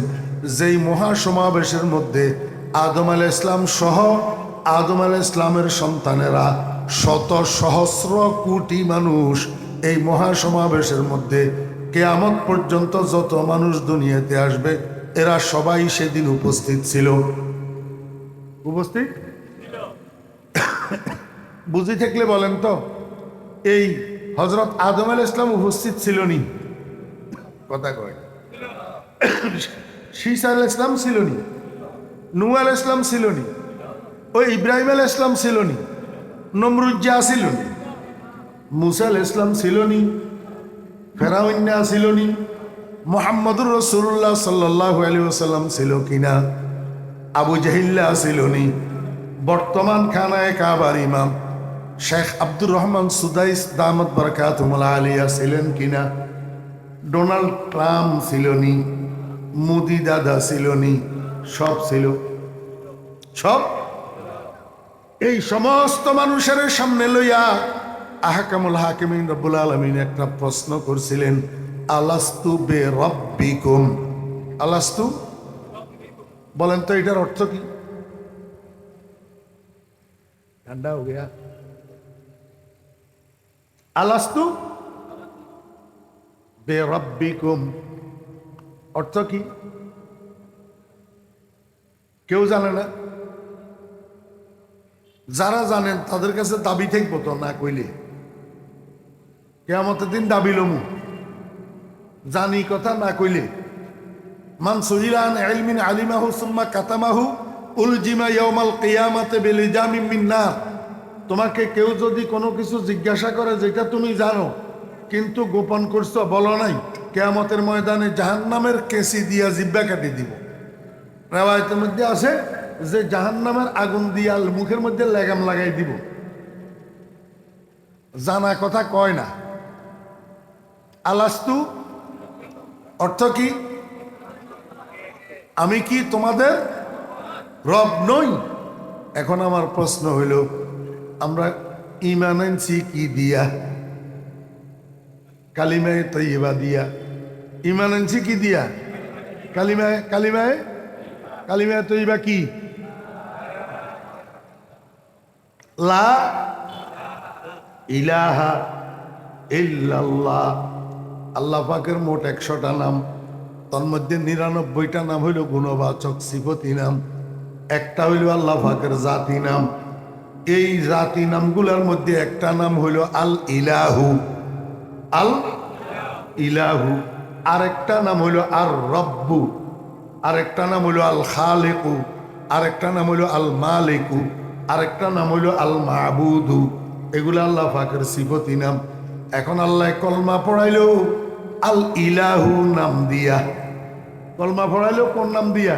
Speaker 1: যেই মহাসমাবেশের মধ্যে আদম আলাইহিস সালাম সহ আদম আলাইহিস সালামের সন্তানেরা শত সহস্র কোটি মানুষ এই মহাসমাবেশের মধ্যে, কিয়ামত পর্যন্ত যত মানুষ দুনিয়াতে আসবে এরা সবাই সেদিন উপস্থিত ছিল। উপস্থিত বুঝি থাকলে বলেন তো, এই হজরত আদম আলাইহিস সালাম উপস্থিত ছিল নি? কথা কয়। শীস আলাইহিস সালাম ছিল নি? নূহ আলাইহিস সালাম ছিল নি? ওই ইব্রাহিম আলাইহিস সালাম ছিল নি? নমরুদ যা ছিল নি? মুসা আলাইহিস সালাম ছিল নি? ফেরাউন ছিল নি? মুহাম্মদুর রাসূলুল্লাহ সাল্লাল্লাহু আলাইহি ওয়াসাল্লাম ছিল কিনা? আবু জাহিল্লা ছিল নি? বর্তমান খানায় কাবার ইমাম শেখ আব্দুর রহমান সুদাইস দামত বারাকাতুহুল আলিয়া ছিলেন কিনা? ডোনাল্ড ট্রাম্প ছিল নি? মোদি দাদা ছিল নি? সব ছিল। সব এই সমস্ত মানুষের সামনে লইয়া আহকামুল হাকিমিন রব্বুল আলামিন একটা প্রশ্ন করছিলেন, আলাস্তু বে রব্বিকুম, আলাস্তু, বলেন তো এটার অর্থ কি? ঠান্ডা হয়ে গেয়া, আলাস্তু বে রব্বিকুম অর্থ কি? কেউ জানে না? যারা জানেন তাদের কাছে দাবি থাকবো তো, না কইলে কিয়ামতের দিন দাবি লমু, জানি কথা না কইলে। মান সুইলা আন ইলমিন আলিমাহু সুম্মা কাতামাহু উলজিমা ইয়াউমাল কিয়ামাতি বিলিজামিন মিন নার। তোমাকে কেউ যদি কোনো কিছু জিজ্ঞাসা করে যেটা তুমি জানো কিন্তু গোপন করছো, বলো নাই, কিয়ামতের ময়দানে জাহান্নামের কেসি দিয়া জিব্বা কাটি দিব। রিওয়ায়াতের মধ্যে আছে যে জাহান্নামের আগুন দিয়া মুখের মধ্যে লাগাম লাগাই দিব। জানা কথা কয় না। আলাস্তু অর্থ কি? আমি কি তোমাদের রব নই? এখন আমার প্রশ্ন হইল, আমরা ঈমান আনছি কি দিয়া? কালিমায়ে তয়্যিবা দিয়া। ঈমান আনছি কি দিয়া? কালিমায়ে তয়্যিবা কি? লা ইলাহা ইল্লাল্লাহ। আল্লাহ পাকের মোট 100টা নাম, তার মধ্যে 99টা নাম হইল গুণবাচক সিফতি নাম, একটা হইল আল্লাহ পাকের জাতি নাম। এই জাতি নামগুলোর মধ্যে একটা নাম হইল আল ইলাহু, আল ইলাহু। আরেকটা নাম হইল আর রব্বু, আরেকটা নাম হইল আল খালিকু, আরেকটা নাম হইল আল মালিকু, আরেকটা নাম হইল আল মাবুদু। এগুলো আল্লাহ পাকের সিফতি নাম। এখন আল্লাহ কলমা পড়াইলো আল ইলাহু নাম দিয়া। কলমা পড়াইলো কোন নাম দিয়া?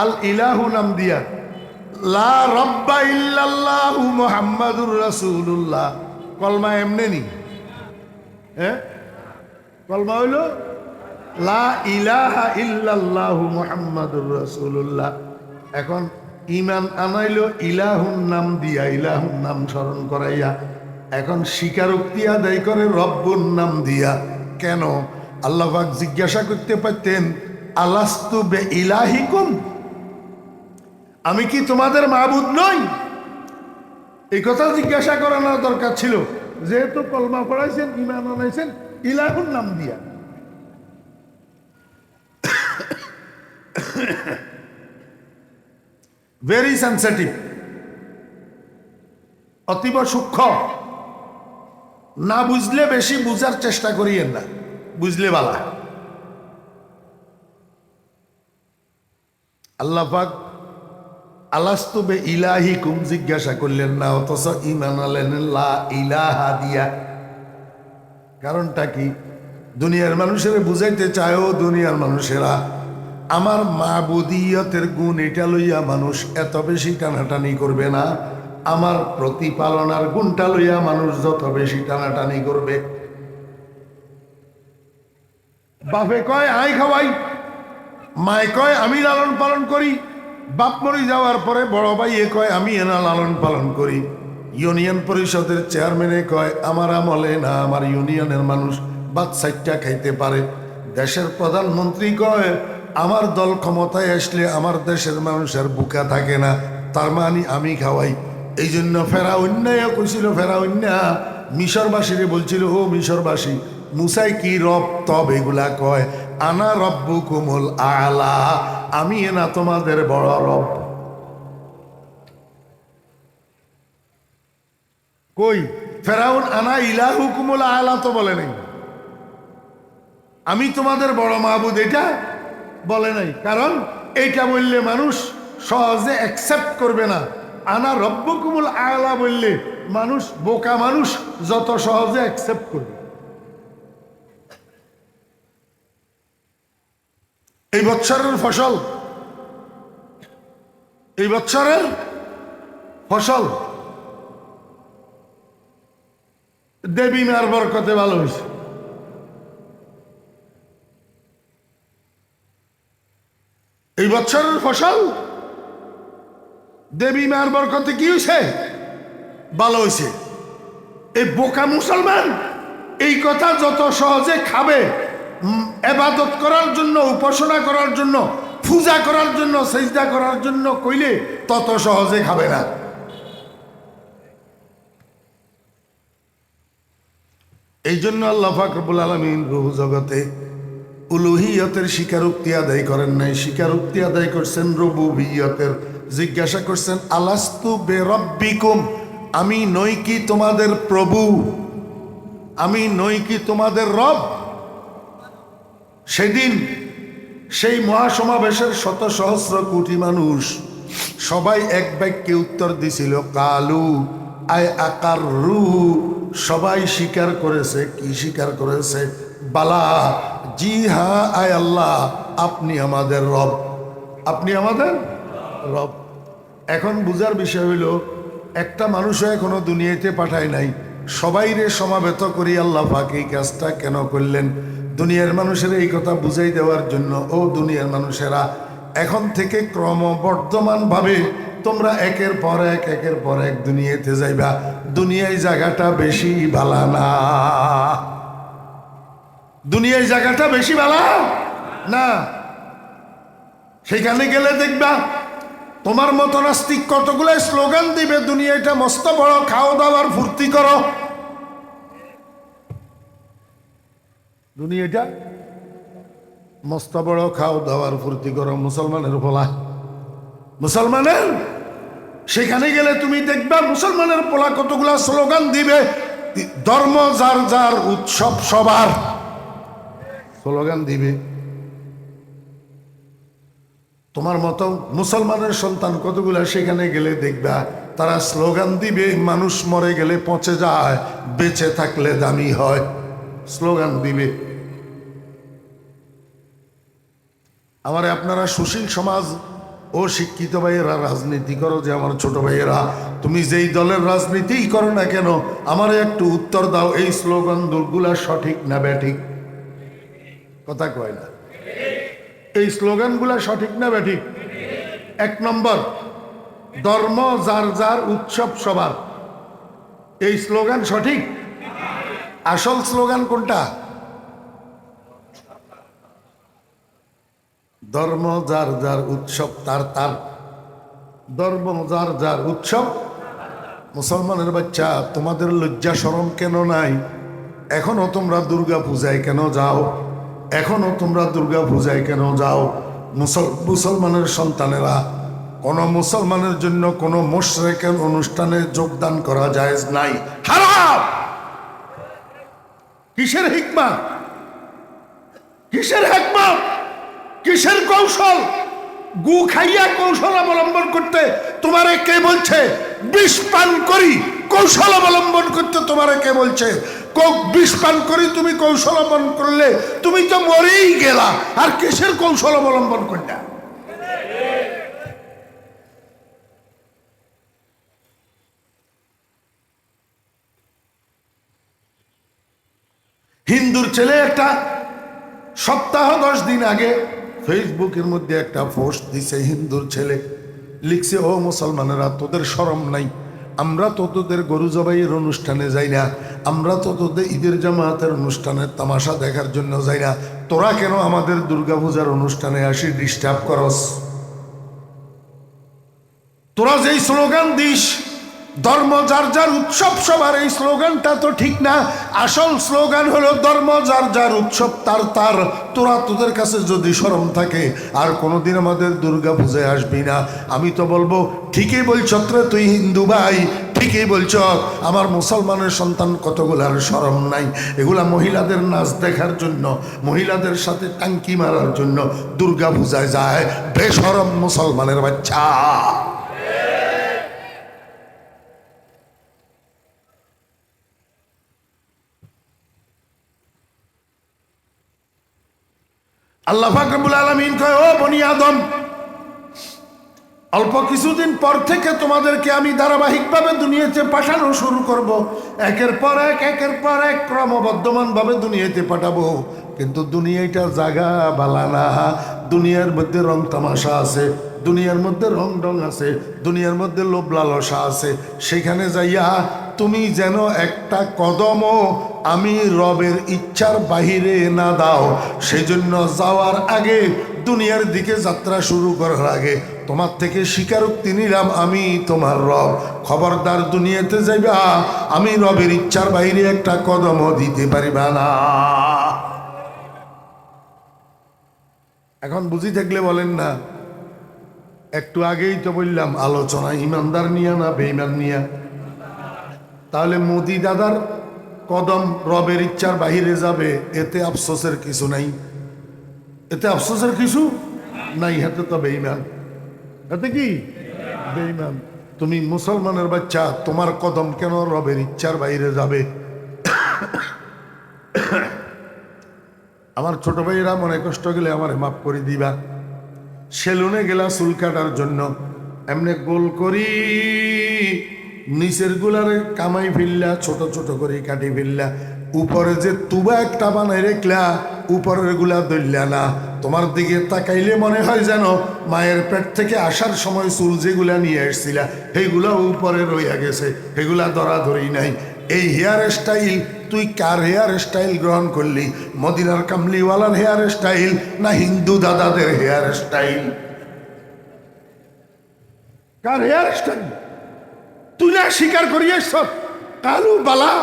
Speaker 1: আল ইলাহু নাম দিয়া। লা রব্বা ইল্লাল্লাহু মুহাম্মাদুর রাসূলুল্লাহ। কলমা এমনি নি, হ্যাঁ? কলমা হইলো লা ইলাহা ইল্লাল্লাহু মুহাম্মাদুর রাসূলুল্লাহ। এখন ঈমান আনাইলো ইলাহুন নাম দিয়া, ইলাহুন নাম স্মরণ করাইয়া। এখন স্বীকারোক্তি আদায় করে রব্বুর নাম দিয়া। কেন? আল্লাহ পাক জিজ্ঞাসা করতে পারতেন, আলাস্তু বে ইলাহিকুম, আমি কি তোমাদের মাবুদ নই? এই কথা জিজ্ঞাসা করানোর দরকার ছিল। যেহেতু কলমা পড়াইছেন, ঈমান আনাইছেন ইলাহুর নাম দিয়া। ভেরি সেন্সিটিভ, অতীব সূক্ষ্ম। না বুঝলে বেশি বুঝার চেষ্টা করিয়েন না, বুঝলে বালা। আল্লাহ পাক আলাস্তু বে ইলাহিকুম জিজ্ঞাসা করলেন না, অথচ ঈমান আনলেন লা ইলাহা দিয়া। কারণটা কি? দুনিয়ার মানুষেরা বুঝাইতে চায়, ও দুনিয়ার মানুষেরা, আমার মাবুদিয়তের গুণ এটা লইয়া মানুষ এত বেশি টানাটানি করবে না, আমার প্রতিপালনার গুণটা লইয়া মানুষ যত বেশি টানাটানি করবে। বাপে কয় আই খাওয়াই, মায় কয় আমি লালন পালন করি, বাপ মরি যাওয়ার পরে বড় ভাই এ কয় আমি এনা লালন পালন করি, ইউনিয়ন পরিষদের চেয়ারম্যানে কয় আমার আমলে না, আমার ইউনিয়নের মানুষ ভাত 60টা খাইতে পারে, দেশের প্রধানমন্ত্রী কয় আমার দল ক্ষমতায় আসলে আমার দেশের মানুষের বুকা থাকে না, তার মানে আমি খাওয়াই। এই জন্য ফেরাউন্নায় কইছিল, ফেরাউন্না মিশরবাসীরে বলছিল, ও মিশরবাসী, মুসাই কি রব? তব এগুলা কয় আনা রব্বুকুমুল আলা, আমি না তোমাদের বড় রব। কই ফেরাউন আনা ইলাহুকুমুল আলা তো বলে নাই, আমি তোমাদের বড় মাহবুদ এটা বলে নাই। কারণ এইটা বললে মানুষ সহজে অ্যাকসেপ্ট করবে না। আনা রব্বুকুমুল আলা বললে মানুষ, বোকা মানুষ যত সহজে অ্যাকসেপ্ট করবে। এই বৎসরের ফসল, এই বৎসরের ফসল দেবী মার বরকতে ভালো হয়েছে। এই বছরের ফসল দেবী মার বরকতে কি হয়েছে? ভালো হয়েছে। এই বোকা মুসলমান এই কথা যত সহজে খাবে, ইবাদত করার জন্য, উপাসনা করার জন্য, পূজা করার জন্য, সিজদা করার জন্য কইলে তত সহজে খাবে না। এই জন্য আল্লাহ পাক রব্বুল আলামিন রূহ জগতে উলুহিয়তের স্বীকারোক্তি আদায় করেন নাই, স্বীকারোক্তি আদায় করছেন রুবুবিয়তের। জিজ্ঞাসা করছেন আলাস্তু বিরাব্বিকুম, আমি নই কি তোমাদের প্রভু, আমি নই কি তোমাদের রব? সেদিন সেই মহাসমাবেশের শত সহস্র কোটি মানুষ সবাই এক বাক্যে উত্তর দিছিল কালু আয় আকার রু, সবাই স্বীকার করেছে। কি স্বীকার করেছে? বালা, জি হ্যাঁ, আয় আল্লাহ আপনি আমাদের রব, আপনি আমাদের রব। এখন বুঝার বিষয় হইল, একটা মানুষও এখনো দুনিয়াতে পাঠায় নাই, সবাইরে সমাবেত করি আল্লাহ পাক এই কাজটা কেন করলেন? দুনিয়ার মানুষের এই কথা বুঝাই দেওয়ার জন্য। ও দুনিয়ার মানুষেরা, এখন থেকে ক্রমবর্ধমান ভাবে তোমরা একের পর এক, একের পর এক দুনিয়াতে যাইবা। দুনিয়ায় জায়গাটা বেশি ভালা না, দুনিয়ায় জায়গাটা বেশি ভালা না। সেখানে গেলে দেখবা তোমার মতো নাস্তিক কতগুলো স্লোগান দিবে, দুনিয়াটা মস্ত বড়, খাও দাওয়ার ফুর্তি করো। দুনিয়াটা মস্ত বড়, খাও দাওয়ার ফুর্তি করো, মুসলমানের পোলা, মুসলমানের। সেখানে গেলে তুমি দেখবা মুসলমানের পোলা কতগুলা স্লোগান দিবে, ধর্ম যার যার, উৎসব সবার, স্লোগান দিবে। তোমার মতো মুসলমানের সন্তান কতগুলা সেখানে গেলে দেখবা তারা স্লোগান দিবে, মানুষ মরে গেলে পচে যায়, বেঁচে থাকলে দামি হয়, স্লোগান দিবে। আমারে আপনারা সুশীল সমাজ ও শিক্ষিত ভাইয়েরা রাজনীতি করো, যে আমার ছোট ভাইয়েরা, তুমি যেই দলের রাজনীতিই করো না কেন, আমারে একটু উত্তর দাও, এই স্লোগান গুলা সঠিক না ব্যাঠিক? কথা কয় না। এই স্লোগানগুলা সঠিক না ব্যাঠিক? এক নম্বর, ধর্ম যার যার, উৎসব সবার, এই স্লোগান সঠিক? আসল স্লোগান কোনটা? ধর্ম যার যার, উৎসব তার তার। ধর্ম যার যার, উৎসব। মুসলমানের বাচ্চা, তোমাদের লজ্জা শরম কেন নাই? এখনো তোমরা দুর্গা পূজায় কেন যাও? এখনো তোমরা দুর্গা পূজায় কেন যাও? মুসলমানের সন্তানেরা, কোন মুসলমানের জন্য কোন মুশরিকের অনুষ্ঠানে যোগদান করা জায়েজ নাই, হারাম। কিসের হিকমত? কিসের হিকমত? কিসের কৌশল? গু খাইয়া কৌশল অবলম্বন করতে তোমারে কে বলছে? বিষ পান করি কৌশল অবলম্বন করতে তোমারে কে বলছে? বিষ পান করি তুমি কৌশল অবলম্বন করলে তুমি তো মরেই গেলা, আর কিসের কৌশল অবলম্বন করলা? হিন্দুর ছেলে একটা সপ্তাহ 10 দিন আগে ফেসবুকের মধ্যে একটা পোস্ট দিছে, হিন্দুর ছেলে লিখছে, ও মুসলমানেরা, তোদের শরম নাই? আমরা তো তোদের গরু জবাইয়ের অনুষ্ঠানে যাই না, আমরা তো তোদের ঈদের জামাতের অনুষ্ঠানে তামাশা দেখার জন্য যাই না, তোরা কেন আমাদের দুর্গাপূজার অনুষ্ঠানে আসি ডিস্টার্ব করস? তোরা যেই স্লোগান দিস, ধর্ম যার যার, উৎসব সবার, এই স্লোগানটা তো ঠিক না। আসল স্লোগান হলো ধর্ম যার যার, উৎসব তার তার। তোরা, তোদের কাছে যদি শরম থাকে, আর কোনোদিন আমাদের দুর্গা পূজায় আসবি না। আমি তো বলবো, ঠিকই বলছ রে তুই হিন্দু ভাই, ঠিকই বলছ, আমার মুসলমানের সন্তান কতগুলার শরম নাই। এগুলা মহিলাদের নাচ দেখার জন্য, মহিলাদের সাথে টাঙ্কি মারার জন্য দুর্গা পূজায় যায়। বেশরম মুসলমানের বাচ্চা। আল্লাহ পাক রব্বুল আলামিন কয়, ও বনি আদম, অল্প কিছুদিন পর থেকে তোমাদেরকে আমি ধারাবাহিকভাবে দুনিয়াতে পাঠানো শুরু করব। একের পর এক ক্রমবর্ধমান ভাবে দুনিয়াতে পাঠাবো। কিন্তু দুনিয়াটা জাগা বালা না। দুনিয়ার মধ্যে রং তামাশা আছে, দুনিয়ার মধ্যে রং ঢং আছে, দুনিয়ার মধ্যে লোভ লালসা আছে। সেখানে যাইয়া তুমি যেন একটা কদমও আমি রবের ইচ্ছার বাহিরে না দাও। সেজন্য যাওয়ার আগে, দুনিয়ার দিকে যাত্রা শুরু করার আগে তোমার থেকে স্বীকারোক্তি নিলাম, আমি তোমার রব। খবরদার দুনিয়াতে যাইবা, আমি রবের ইচ্ছার বাইরে একটা কদমও দিতে পারিবা না। এখন বুঝি থাকলে বলেন না। একটু আগেই তো বললাম আলোচনা ইমানদার নিয়া না বেঈমান নিয়া। তাহলে মোদি দাদার কদম রবের ইচ্ছার বাহিরে যাবে, এতে আফসোসের কিছু নাই, এতে আফসোসের কিছু নাই। হাতে তো বেঈমান, এতে কি বেঈমান। তুমি মুসলমানের বাচ্চা, তোমার কদম কেন রবের ইচ্ছার বাইরে যাবে? আমার ছোট ভাইয়েরা মনে কষ্ট গেলে আমার মাফ করে দিবা। সেলুনে গেলা চুল কাটার জন্য, এমনি গোল করি নিচের গুলারে কামাই ফিরলা, ছোট ছোট করে কাটি ফিরলা, উপরে যে তুবা একটা বানাই রেখলা, উপরের গুলা দইলা না। তোমার দিকে তাকাইলে মনে হয় যেন মায়ের পেট থেকে আসার সময় চুল যেগুলা নিয়ে এসছিলা সেইগুলা উপরে রইয়া গেছে, সেগুলা ধরাধরি নাই। এই হেয়ার স্টাইল তুই কার হেয়ার স্টাইল গ্রহণ করলি? মদিনার কামলিওয়ালার হেয়ার স্টাইল না হিন্দু দাদাদের হেয়ার স্টাইল? কার হেয়ার স্টাইল? তুই না স্বীকার করিস কালু বালা।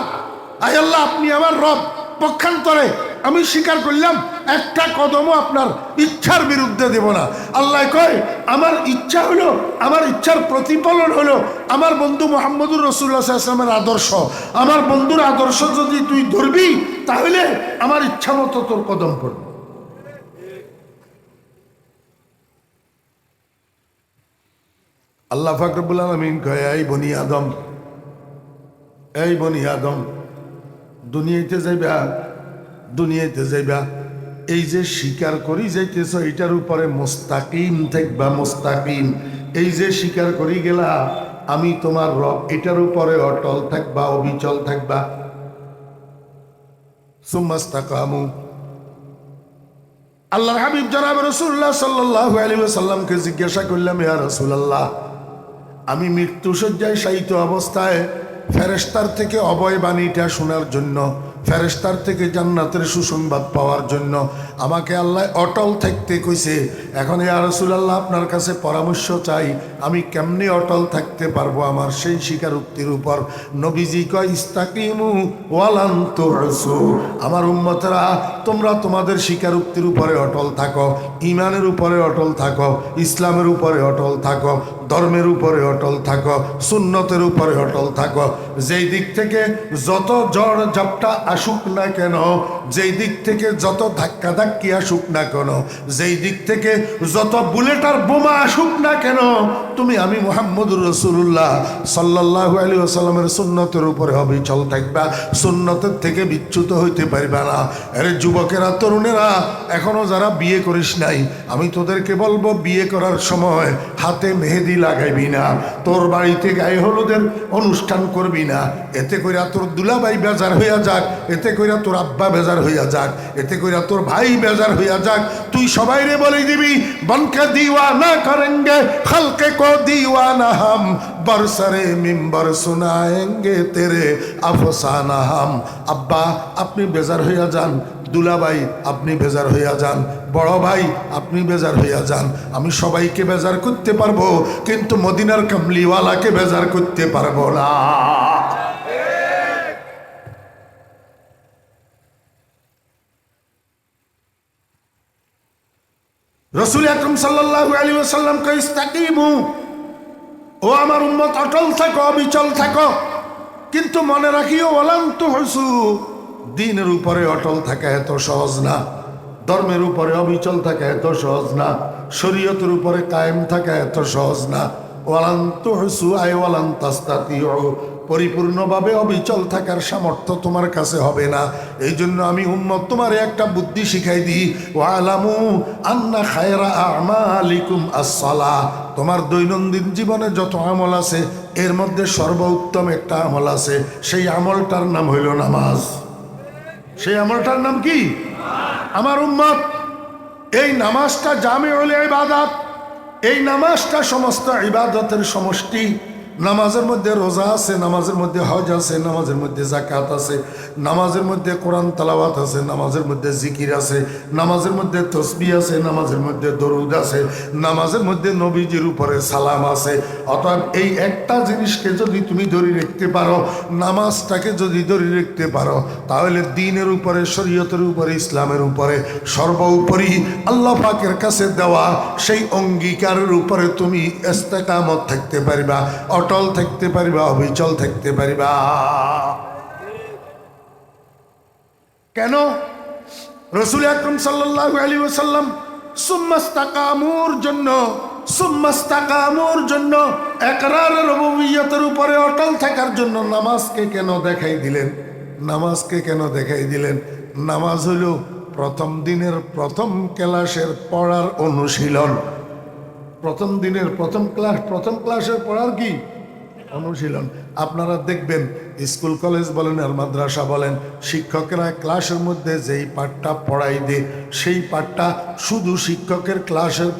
Speaker 1: আয় আল্লাহ, আপনি আমার রব। পক্ষান্তরে আমি স্বীকার করলাম, একটা কদমও আপনার ইচ্ছার বিরুদ্ধে দেব না। আল্লাহ কয়, আমার ইচ্ছা হলো, আমার ইচ্ছার প্রতিফলন হলো আমার বন্ধু মুহাম্মদুর রাসূলুল্লাহ সাল্লাল্লাহু আলাইহি ওয়াসাল্লামের আদর্শ। আমার বন্ধুর আদর্শ যদি তুই ধরবি, তাহলে আমার ইচ্ছা মতো তোর কদম পড়বে। আল্লাহ পাক রব্বুল আলামিন কয়, এই বনি আদম, এই বনি আদম, দুনিয়াতে যাইবা, দুনিয়াতে যাইবা, এই যে স্বীকার করি যাইতেছ এটার উপরে মুস্তাকিম থাকবা, মুস্তাকিম। এই যে স্বীকার করি গেলা আমি তোমার রব, এটার উপরে অটল থাকবা, অবিচল থাকবা। সুম্মাস্তাকামু। আল্লাহর হাবিব জনাব রাসূলুল্লাহ সাল্লাল্লাহু আলাইহি ওয়াসাল্লামকে জিজ্ঞাসা করলাম, ইয়া রাসূলুল্লাহ, আমি মৃত্যুশয্যায় শায়িত অবস্থায় ফেরেশতার থেকে অভয় বাণীটা শোনার জন্য, ফেরেশতার থেকে জান্নাতের সুসংবাদ পাওয়ার জন্য আমাকে আল্লাহ অটল থাকতে কইছে। এখন ইয়া রাসূলুল্লাহ, আপনার কাছে পরামর্শ চাই, আমি কেমনে অটল থাকতে পারবো আমার সেই স্বীকারোক্তির উপর? নবীজি কয়, ইস্তাকিমু ওয়ালান তুরসু। আমার উম্মতেরা, তোমরা তোমাদের স্বীকারোক্তির উপরে অটল থাকো, ইমানের উপরে অটল থাকো, ইসলামের উপরে অটল থাকো, ধর্মের উপরে অটল থাকো, সুন্নতের উপরে অটল থাকো। যেই দিক থেকে যত ঝড় ঝাপটা আসুক না কেন, যেই দিক থেকে যত ধাক্কা ধাক্কি আসুক না কেন, যেই দিক থেকে যত বুলেট আর বোমা আসুক না কেন, তুমি আমি মুহাম্মদুর রাসূলুল্লাহ সাল্লাল্লাহু আলাইহি ওয়াসাল্লামের সুন্নতের উপরে অবিচল থাকবা, সুন্নতের থেকে বিচ্যুত হইতে পারবা না। আরে যুবকেরা, তরুণেরা, এখনো যারা বিয়ে করিস নাই, আমি তোদেরকে বলবো, বিয়ে করার সময় হাতে মেহেদি লাগাইবি না, তোর বাড়িতে গায়ে হলুদের অনুষ্ঠান করবি না। এতে কইরা তোর দুলাভাই বেজার হইয়া যাক, এতে কইরা তোর আব্বা বেজার হইয়া যাক, এতে কইরা তোর ভাই বেজার হইয়া যাক। তুই সবাইরে বলে দিবি, বনকে দিওয়ানা করেঙ্গে খলকে কো দিওয়ানা হাম, বরসরে মিম্বর সুনায়েঙ্গে তেরে আফসানা হাম। আব্বা, আপনি বেজার হইয়া যান, দুলাভাই আপনি বেজার হইয়া যান, বড় ভাই আপনি বেজার হইয়া যান। আমি সবাইকে বেজার করতে পারবো, কিন্তু মদিনার কামলিওয়ালাকে বেজার করতে পারবো না। রাসূল আকরাম সাল্লাল্লাহু আলাইহি ওয়াসাল্লাম কয়, ইস্তাকিমু ও আমার উম্মত, অটল থাকো, অবিচল থাকো, কিন্তু মনে রাখিও ওয়ালান তুহসু, দ্বীনের উপরে অটল থাকা এত সহজ না, ধর্মের উপরে অবিচল থাকা এত সহজ না, শরীয়তের উপরে কায়েম থাকা এত সহজ না। ওয়ালান তুহসু আই ওয়ালান তাস্তাতিউ, পরিপূর্ণভাবে অবিচল থাকার সামর্থ্য তোমার কাছে হবে না। এই জন্য আমি উম্মত তোমার একটা বুদ্ধি শিখাই দিই, ওয়ালামু আন্না খায়রা আমালিকুম আসসালাহ। তোমার দৈনন্দিন জীবনে যত আমল আছে এর মধ্যে সর্বোত্তম একটা আমল আছে, সেই আমলটার নাম হইল নামাজ। সেই আমলটার নাম কি? আমার উম্মত, এই নামাজটা জামিউল ইবাদত, এই নামাজটা সমস্ত ইবাদতের সমষ্টি। নামাজের মধ্যে রোজা আছে, নামাজের মধ্যে হজ আছে, নামাজের মধ্যে যাকাত আছে, নামাজের মধ্যে কোরআন তেলাওয়াত আছে, নামাজের মধ্যে জিকির আছে, নামাজের মধ্যে তসবিহ আছে, নামাজের মধ্যে দরুদ আছে, নামাজের মধ্যে নবীজির উপরে সালাম আছে। অতএব এই একটা জিনিসকে যদি তুমি ধরে রাখতে পারো, নামাজটাকে যদি ধরে রাখতে পারো, তাহলে দ্বীনের উপরে, শরীয়তের উপরে, ইসলামের উপরে, সর্বোপরি আল্লাহ পাকের কাছে দেওয়া সেই অঙ্গীকারের উপরে তুমি ইস্তেকামত থাকতে পারবা, অটল থাকতে পারিবা, অবিচল থাকতে পারিবা। কেন? রাসূল আকরাম সাল্লাল্লাহু আলাইহি ওয়াসাল্লাম সুম্মাস্তাকামুর জন্য ইকরার রুবুবিয়্যতের উপরে অটল থাকার জন্য নামাজকে কেন দেখাই দিলেন? নামাজকে কেন দেখাই দিলেন? নামাজ হলো প্রথম দিনের প্রথম ক্লাসের পড়ার অনুশীলন। প্রথম দিনের প্রথম ক্লাসের পড়ার কি অনুশীলন। আপনারা দেখবেন স্কুল কলেজ বলেন আর মাদ্রাসা বলেন, শিক্ষকেরা ক্লাসের মধ্যে যেই পাঠটা পড়াই দেয়, সেই পাঠটা শুধু শিক্ষকের ক্লাসের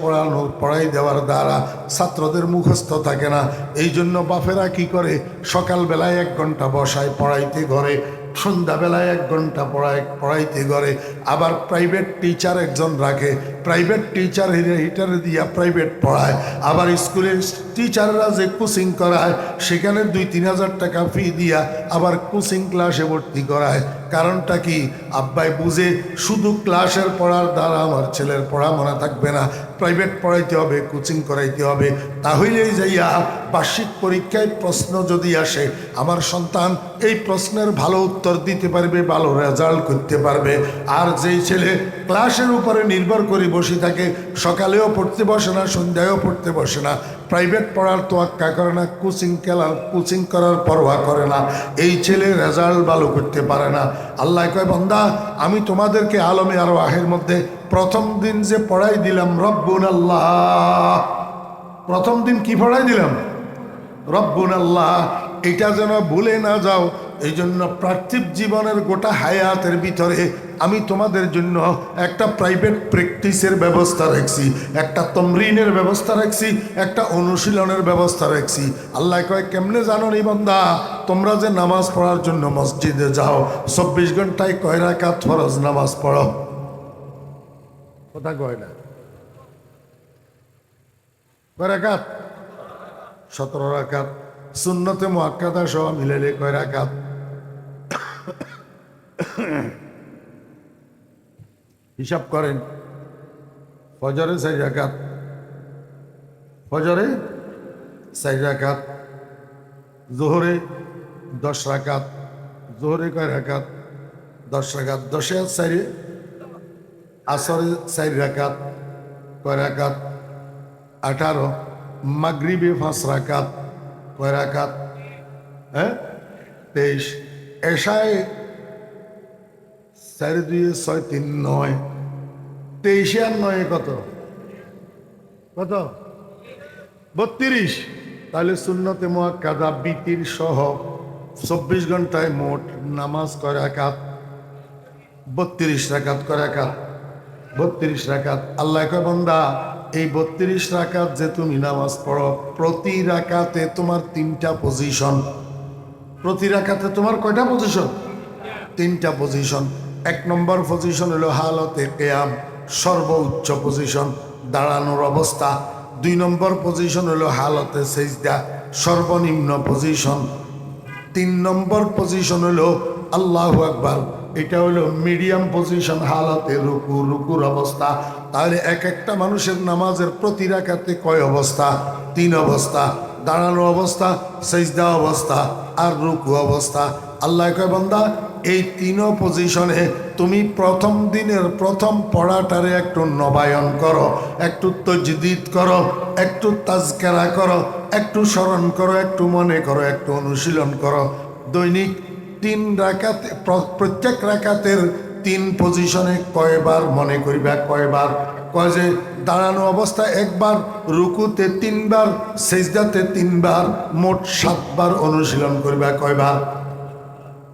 Speaker 1: পড়াই দেওয়ার দ্বারা ছাত্রদের মুখস্থ থাকে না। এই জন্য বাপেরা কি করে, সকালবেলায় 1 ঘন্টা বসায় পড়াইতে ঘরে, সন্ধ্যাবেলায় 1 ঘন্টা পড়াইতে ঘরে, আবার প্রাইভেট টিচার একজন রাখে, প্রাইভেট টিচার হিটারে দিয়া প্রাইভেট পড়ায়, আবার স্কুলের টিচাররা যে কোচিং করায় সেখানে 2-3 হাজার টাকা ফি দিয়া আবার কোচিং ক্লাসে ভর্তি করায়। কারণটা কি? আব্বাই বুঝে শুধু ক্লাসের পড়ার দ্বারা আমার ছেলের পড়া মনে থাকবে না, প্রাইভেট পড়াইতে হবে, কোচিং করাইতে হবে। তাহলেই যাইয়া বার্ষিক পরীক্ষায় প্রশ্ন যদি আসে, আমার সন্তান এই প্রশ্নের ভালো উত্তর দিতে পারবে, ভালো রেজাল্ট করতে পারবে। আর যেই ছেলে ক্লাসের উপরে নির্ভর করে বসে থাকে, সকালেও পড়তে বসে না, সন্ধ্যায়ও পড়তে বসে না, প্রাইভেট পড়ার তোয়াক্কা করে না, কোচিং করার পরোয়া করে না, এই ছেলে রেজাল্ট ভালো করতে পারে না। আল্লাহ কয়, বান্দা আমি তোমাদেরকে আলমে আর ওয়াহের মধ্যে প্রথম দিন যে পড়াই দিলাম রব্বুন আল্লাহ, প্রথম দিন কি পড়াই দিলাম? রব্বুন আল্লাহ। এটা যেন ভুলে না যাও। এই জন্য পার্থিব জীবনের গোটা হায়াতের ভিতরে আমি তোমাদের জন্য একটা প্রাইভেট প্র্যাকটিসের ব্যবস্থা রাখছি, একটা তমরিনের ব্যবস্থা রাখছি, একটা অনুশীলনের ব্যবস্থা রাখছি। আল্লাহ কয়, কেমনে জানো নি বান্দা? তোমরা যে নামাজ পড়ার জন্য মসজিদে যাও, 24 ঘন্টায় কয় রাকাত ফরজ নামাজ পড়ো? কথা কয় না? কয় রাকাত? 17 রাকাত। সুন্নতে মুআক্কাদা সহ মিলাইলে কয় রাকাত? হিসাব করেন। ফজরে 4 রাকাত, ফজরে 4 রাকাত, জোহরে 10 রাকাত, জোহরে কয় রাকাত? 10 রাকাত। 10 আর 4, আসরে 4 রাকাত, কয় রাকাত? 18। মাগরিবে 5 রাকাত, কয় রাকাত? 23। এশায় 4 2 6 3 9, 23 আর 9 কত? কত? 32। তাহলে সুন্নতে মুআক্কাদা বিতির সহ 24 ঘন্টায় মোট নামাজ কয় রাকাত? 32 রাকাত। কয় রাকাত? 32 রাকাত। আল্লাহ কয়, বান্দা এই 32 রাকাত যে তুমি নামাজ পড়ো, প্রতি রাকাতে তোমার 3টা পজিশন। প্রতি রাকাতে তোমার কয়টা পজিশন? 3টা পজিশন। 1 নম্বর পজিশন হলো হালতে কিয়াম, সর্বোচ্চ পজিশন, দাঁড়ানোর অবস্থা। 2 নম্বর পজিশন হলো হালতে সিজদা, সর্বনিম্ন পজিশন। 3 নম্বর পজিশন হলো আল্লাহু আকবার, এটা হলো মিডিয়াম পজিশন, হালতে রুকুর অবস্থা। তাহলে এক একটা মানুষের নামাজের প্রতি রাকাতে কয় অবস্থা? 3 অবস্থা। দাঁড়ানো অবস্থা, সেজদা অবস্থা আর রুকু অবস্থা। আল্লাহ কয় বান্দা এই তিনও পজিশনে তুমি প্রথম দিনের প্রথম পড়াটারে একটু নবায়ন করো, একটু তজদিদ করো, একটু তাজকেরা করো, একটু স্মরণ করো, একটু মনে করো, একটু অনুশীলন করো। দৈনিক 3 রাকাতে, প্রত্যেক রাকাতের 3 পজিশনে কয়বার মনে করিবা, কয়বার? কয় যে দাঁড়ানো অবস্থায় একবার, রুকুতে 3 বার, সেজদাতে 3 বার, মোট 7 বার অনুশীলন করিবা। কয়বার?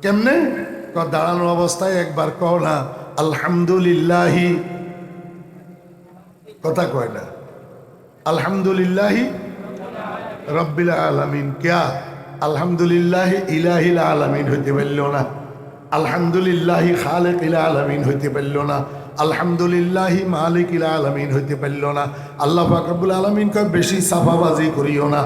Speaker 1: কেমনে? দাঁড়ানো অবস্থায় একবার কও না আলহামদুলিল্লাহি, কথা কয় না আলহামদুলিল্লাহি রব্বিল আলামিন, ক্যা আলহামদুলিল্লাহি ইলাহিল আলামিন হইতে পারল না, আলহামদুলিল্লাহি খালিকিল আলামিন হইতে পারল না, আলহামদুলিল্লাহি মালিকিল আলামিন হইতে পারল না। আল্লাহ পাক রব্বুল আলামিন কয় বেশি সাফাবাজি করিও না,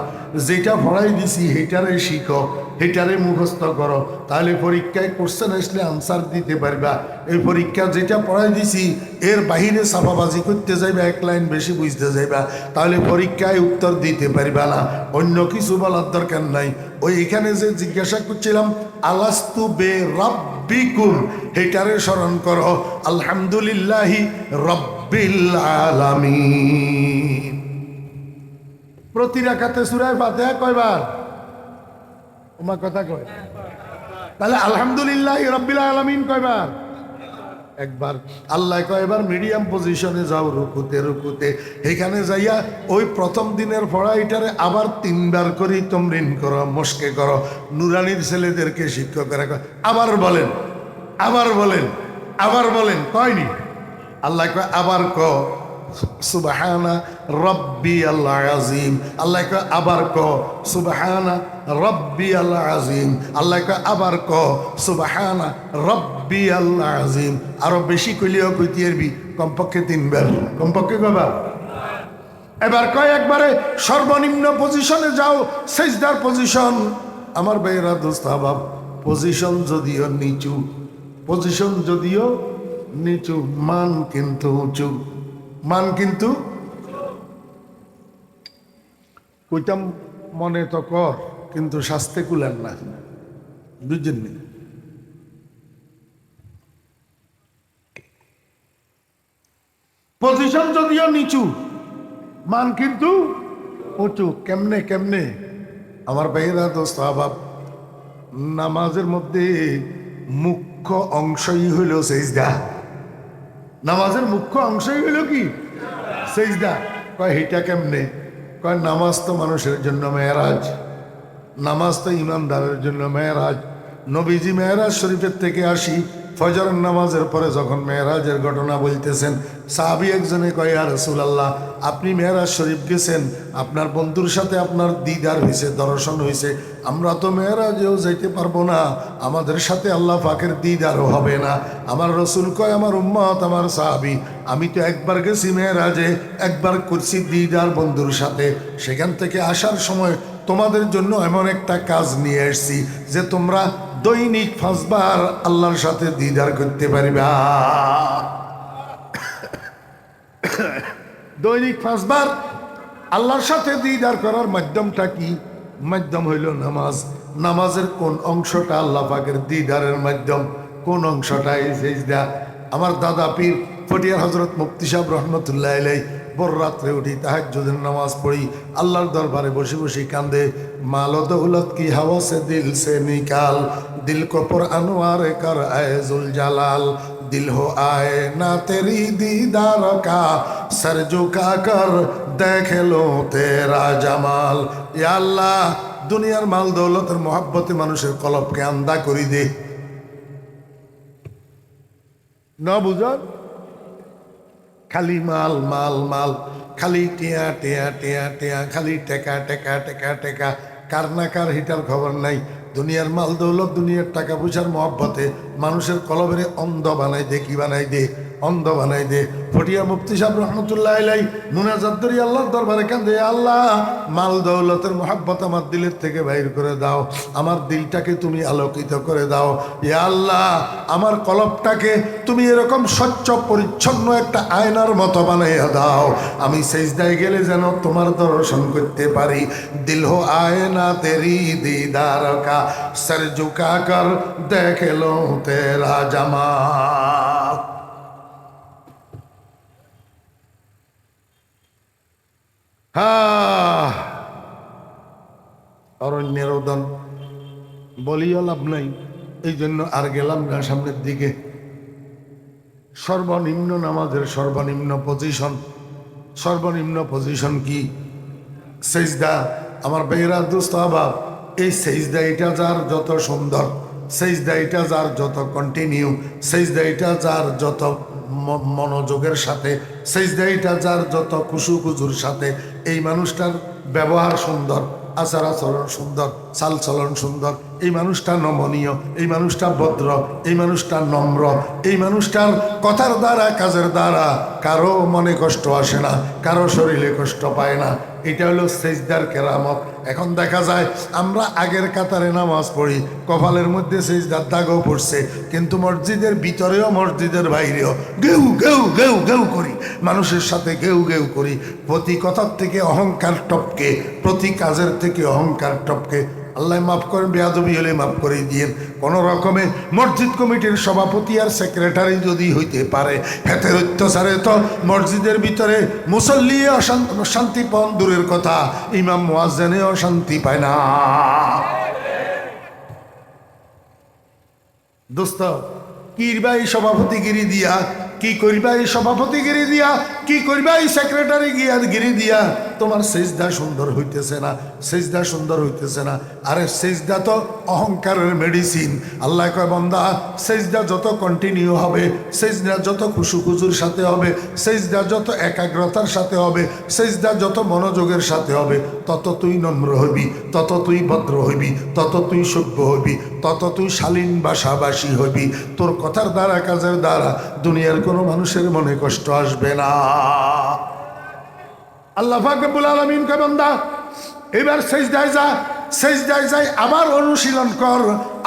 Speaker 1: যেটা পড়াই দিছি হেটারে শিখো, হেটারে মুখস্থ করো, তাহলে পরীক্ষায় কোশ্চেন আসলে আনসার দিতে পারবা। এই পরীক্ষা যেটা পড়াই দিছি এর বাহিরে সাফাবাজি করতে যাইবা, 1 লাইন বেশি বুঝতে যাইবা, তাহলে পরীক্ষায় উত্তর দিতে পারবা না। অন্য কিছু বলার দরকার নাই। ওই এখানে যে জিজ্ঞাসা করছিলাম আলাস্তু বে রাব্বিকুম, হেটারে স্মরণ করো আলহামদুলিল্লাহি রব্বিল আলামিন। প্রতি রাকাতে সূরা ফাতিহা কয়বার? তোমার কথা কয়। তাহলে আলহামদুলিল্লাহি রব্বিল আলামিন কয়বার? একবার। আল্লাহ কয় এবার মিডিয়াম পজিশনে যাও, রুকুতে, রুকুতে এখানে যাইয়া ওই প্রথম দিনের পড়াইটারে আবার 3 বার করি তমরিন করো, মস্কে করো। নুরানির ছেলেদেরকে শিক্ষকেরা কয় আবার বলেন, আবার বলেন, আবার বলেন, কয়নি? আল্লাহ কয় আবার ক সুবহানা রব্বিয়াল আযীম। আল্লাহ কয় আবার ক সুবহানা রব্বিয়াল আযীম। আল্লাহ কয় আবার ক সুবহানা রব্বিয়াল আযীম। আরো বেশি কইলেও কইতে পারবি, কমপক্ষে 3 বার। কমপক্ষে কয়বার? এবার কয় একবারে সর্বনিম্ন পজিশনে যাও, সেজদার পজিশন। আমার ভাইয়েরা, দোস্ত আহবাব, পজিশন যদিও নিচু, পজিশন যদিও নিচু, মান কিন্তু উঁচু, মান কিন্তু। কইতাম মনে তো কর, কিন্তু শাস্তে কুলেন না, বুঝছেন নি? পজিশন যদিও নিচু, মান কিন্তু উঁচু। কেমনে কেমনে? আমার ভাইয়েরা, দোস্ত আহবাব, নামাজের মধ্যে মুখ্য অংশই হইল সেজদা। নামাজের মুখ্য অংশই হইল কি? সেজদা। কয় হেটা কেমনে? কয় নামাজ তো মানুষের জন্য মেরাজ, নামাজ তো ইমানদারের জন্য মেরাজ। নবীজি মেরাজ শরীফের থেকে আসি, ফজরের নামাজের পরে যখন মেরাজের ঘটনা বলতেছেন, সাহাবী একজনে কয় ইয়া রাসূলুল্লাহ, আপনি মেরাজ শরীফ গেছেন, আপনার বন্ধুর সাথে আপনার দিদার হয়েছে, দর্শন হয়েছে, আমরা তো মেরাজেও যাইতে পারবো না, আমাদের সাথে আল্লাহ পাকের দিদারও হবে না। আমার রসুল কয় আমার উম্মত, আমার সাহাবী, আমি তো একবার গেছি মেরাজে, একবার করছি দিদার বন্ধুর সাথে, সেখান থেকে আসার সময় তোমাদের জন্য এমন একটা কাজ নিয়ে এসেছি যে তোমরা দৈনিক 5 বার আল্লাহর সাথে দিদার করতে পারবা। দৈনিক 5 বার আল্লাহর সাথে দিদার করার মাধ্যমটা কি? মাধ্যম হইল নামাজ। নামাজের কোন অংশটা আল্লাহ পাকের দিদারের মাধ্যম? কোন অংশটা? এই সেজদা। আমার দাদা পীর ফটিয়ার হজরত মুফতি সাহেব রহমতুল্লাহ আলাইহি ভোর রাত্রে উঠি, তাহাজ্জুদের নামাজ পড়ি, আল্লাহর দরবারে বসে বসে কান্দে, মাল দৌলত কি হাওয়া সে দিল সে নিকাল, দিল কো পর আনোয়ার কর আয়জুল জালাল, দিল হো আয়ে না তেরি দীদার কা, সর ঝুকা কর দেখে লো তেরা জামাল। ইয়া আল্লাহ, দুনিয়ার মাল দৌলতের মোহাব্বতে মানুষের কলবকে আন্দা করি দে। না বুঝার, খালি মাল মাল মাল, খালি টিয়া টিয়া টিয়া টিয়া, খালি টেকা টেকা টেকা টেকা, কার না কার হিটার খবর নাই। দুনিয়ার মাল দৌলত, দুনিয়ার টাকা পয়সার মহব্বতে মানুষের কলবের অন্ধ বানাই দে। কি বানাই দে? অন্ধ বানাই দে। ফটিয়া মুফতি সাহেব রহমতুল্লাহ আলাইহি মুনাজাত করি আল্লাহর দরবারে কান্দে, আল্লাহ মাল দৌলতের মহব্বত আমার দিলের থেকে বাইর করে দাও, আমার দিলটাকে তুমি আলোকিত করে দাও। ইয়া আল্লাহ আমার কলবটাকে তুমি এরকম স্বচ্ছ পরিচ্ছন্ন একটা আয়নার মতো বানাইয়া দাও, আমি সেজদায় গেলে যেন তোমার দর্শন করতে পারি। দিল হো আয়না তেরি दीदार का सर झुका कर देख लो तेरा जमाल। অরণ্যের উদন বলিও লাভ নাই, এই জন্য আর গেলাম না সামনের দিকে। সর্বনিম্ন নামাজের সর্বনিম্ন পজিশন কি? সেজদা। আমার বেহরা দোস্ত আবাব, এই সেজদা এটা যার যত সুন্দর, সেজদা এটা যার যত কন্টিনিউ, সেজদা এটা যার যত মনোযোগের সাথে, সেজদা এটা যার যত কুসুকুজুর সাথে, এই মানুষটার ব্যবহার সুন্দর, আচার আচরণ সুন্দর, চালচলন সুন্দর, এই মানুষটা নমনীয়, এই মানুষটা ভদ্র, এই মানুষটা নম্র, এই মানুষটার কথার দ্বারা কাজের দ্বারা কারো মনে কষ্ট আসে না, কারো শরীরে কষ্ট পায় না। এটা হলো সেজদার কেরামত। এখন দেখা যায় আমরা আগের কাতারে নামাজ পড়ি, কপালের মধ্যে সেজদার দাগও পড়ছে, কিন্তু মসজিদের ভিতরেও মসজিদের বাইরেও গেউ গেউ গেউ গেউ করি, মানুষের সাথে গেউ গেউ করি, প্রতি কথার থেকে অহংকার টপকে, প্রতি কাজের থেকে অহংকার টপকে। আল্লাহ মাফ করেন, বেয়াদবি হলে মাফ করে দিয়েন। কোনো রকমে মসজিদ কমিটির সভাপতি আর সেক্রেটারি যদি হইতে পারে, হেতের অত্যাচারে তো মসজিদের ভিতরে মুসল্লি শান্তি পান দূরের কথা, ইমাম মুয়াজ্জিনেও শান্তি পায় না। দোস্ত কিরবা এই সভাপতিগিরি দিয়া, কি করবা এই সভাপতিগিরি দিয়া, কি করবা এই সেক্রেটারি গিরি দিয়া? তোমার সেজদা সুন্দর হইতেছে না, সেজদা সুন্দর হইতেছে না। আরে সেজদা তো অহংকারের মেডিসিন। আল্লাহ কয় বান্দা সেজদা যত কন্টিনিউ হবে, সেজদা যত খুশুখুজুর সাথে হবে, সেজদা যত একাগ্রতার সাথে হবে, সেজদা যত মনোযোগের সাথে হবে, তত তুই নম্র হইবি, তত তুই ভদ্র হইবি, তত তুই সভ্য হইবি, তত তুই শালীন ভাষাভাষী হইবি। তোর কথার দ্বারা কাজের দ্বারা দুনিয়ার কোনো মানুষের মনে কষ্ট আসবে না। আল্লাহ পাক রব্বুল আলামিন কয় বান্দা এবার সেজদায় যা, সেজদায় যাই আবার অনুশীলন কর,